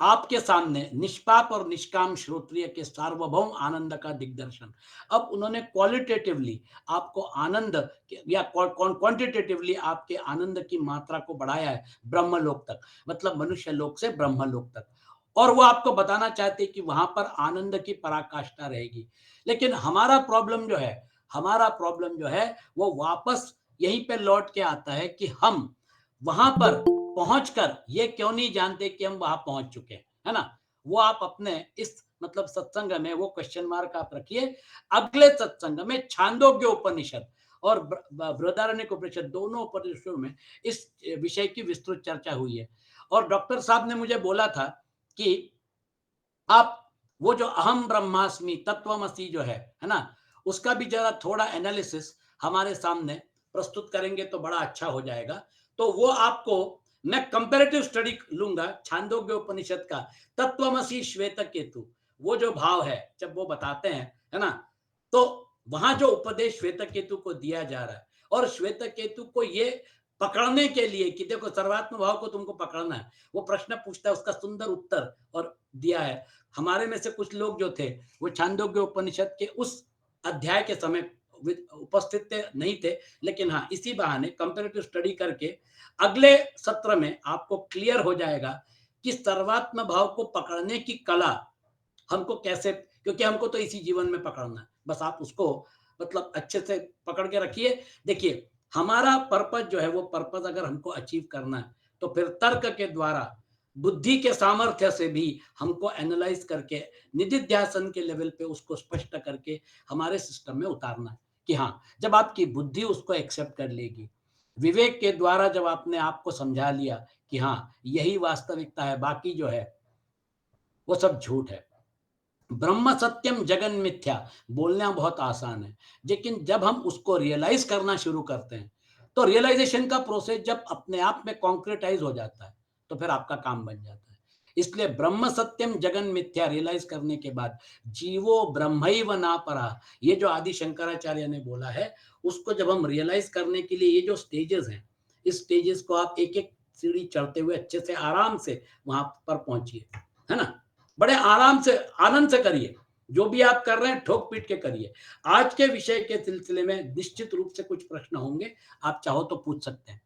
[SPEAKER 1] आपके सामने निष्पाप और निष्काम श्रोत्रिय के सार्वभौम आनंद का दिग्दर्शन। अब उन्होंने क्वालिटेटिवली आपको आनंद, या क्वांटिटेटिवली आपके आनंद की मात्रा को बढ़ाया है ब्रह्मलोक तक, मतलब मनुष्य लोक से ब्रह्मलोक तक। और वो आपको बताना चाहते हैं कि वहां पर आनंद की पराकाष्ठा रहेगी। लेकिन हमारा प्रॉब्लम जो है, हमारा प्रॉब्लम जो है वो वापस यहीं पे लौट के आता है कि हम वहां पर पहुंचकर ये क्यों नहीं जानते कि हम वहां पहुंच चुके हैं, है ना। वो आप अपने इस मतलब सत्संग में वो क्वेश्चन मार्क आप रखिए। अगले सत्संग में छांदोग्य उपनिषद और बृहदारण्यक उपनिषद, दोनों उपनिषदों में इस विषय की विस्तृत चर्चा हुई है। और डॉक्टर साहब ने मुझे बोला था कि आप वो जो अहम ब्रह्मास्मि तत्वमसि जो है ना, उसका भी जरा थोड़ा एनालिसिस हमारे सामने प्रस्तुत करेंगे तो बड़ा अच्छा हो जाएगा। तो वो आपको मैं कंपैरेटिव स्टडी लूंगा छांदोग्य उपनिषद का, तत्वमसि श्वेत केतु, वो जो भाव है जब वो बताते हैं, है ना, तो वहां जो उपदेश श्वेत केतु को दिया जा रहा है, और श्वेत केतु को ये पकड़ने के लिए कि देखो सर्वात्म भाव को तुमको पकड़ना है, वो प्रश्न पूछता है, उसका सुंदर उत्तर और दिया है। हमारे में से कुछ लोग जो थे वो छांदोग्य उपनिषद के उस अध्याय के समय उपस्थित नहीं थे, लेकिन हाँ इसी बहाने कंपैरेटिव स्टडी करके अगले सत्र में आपको क्लियर हो जाएगा कि सर्वात्म भाव को पकड़ने की कला हमको कैसे, क्योंकि हमको तो इसी जीवन में पकड़ना है, बस आप उसको मतलब अच्छे से पकड़ के रखिए। देखिए हमारा पर्पज जो है, वो पर्पज अगर हमको अचीव करना है तो फिर तर्क के द्वारा, बुद्धि के सामर्थ्य से भी हमको एनालाइज करके निधिध्यासन के लेवल पे उसको स्पष्ट करके हमारे सिस्टम में उतारना है कि हाँ, जब आपकी बुद्धि उसको एक्सेप्ट कर लेगी, विवेक के द्वारा जब आपने आपको समझा लिया कि हाँ यही वास्तविकता है, बाकी जो है वो सब झूठ है। ब्रह्म सत्यम जगन मिथ्या बोलना बहुत आसान है, लेकिन जब हम उसको रियलाइज करना शुरू करते हैं तो रियलाइजेशन का प्रोसेस जब अपने आप में कॉन्क्रेटाइज हो जाता है तो फिर आपका काम बन जाता है। इसलिए ब्रह्म सत्यम जगन मिथ्या रियलाइज करने के बाद जीवो ब्रह्मैव ना परा, ये जो आदि शंकराचार्य ने बोला है, उसको जब हम रियलाइज करने के लिए ये जो स्टेजेस हैं, इस स्टेजेस को आप एक एक सीढ़ी चढ़ते हुए अच्छे से आराम से वहां पर पहुंचिए, है ना, बड़े आराम से आनंद से करिए, जो भी आप कर रहे हैं ठोक पीट के करिए। आज के विषय के सिलसिले में निश्चित रूप से कुछ प्रश्न होंगे, आप चाहो तो पूछ सकते हैं।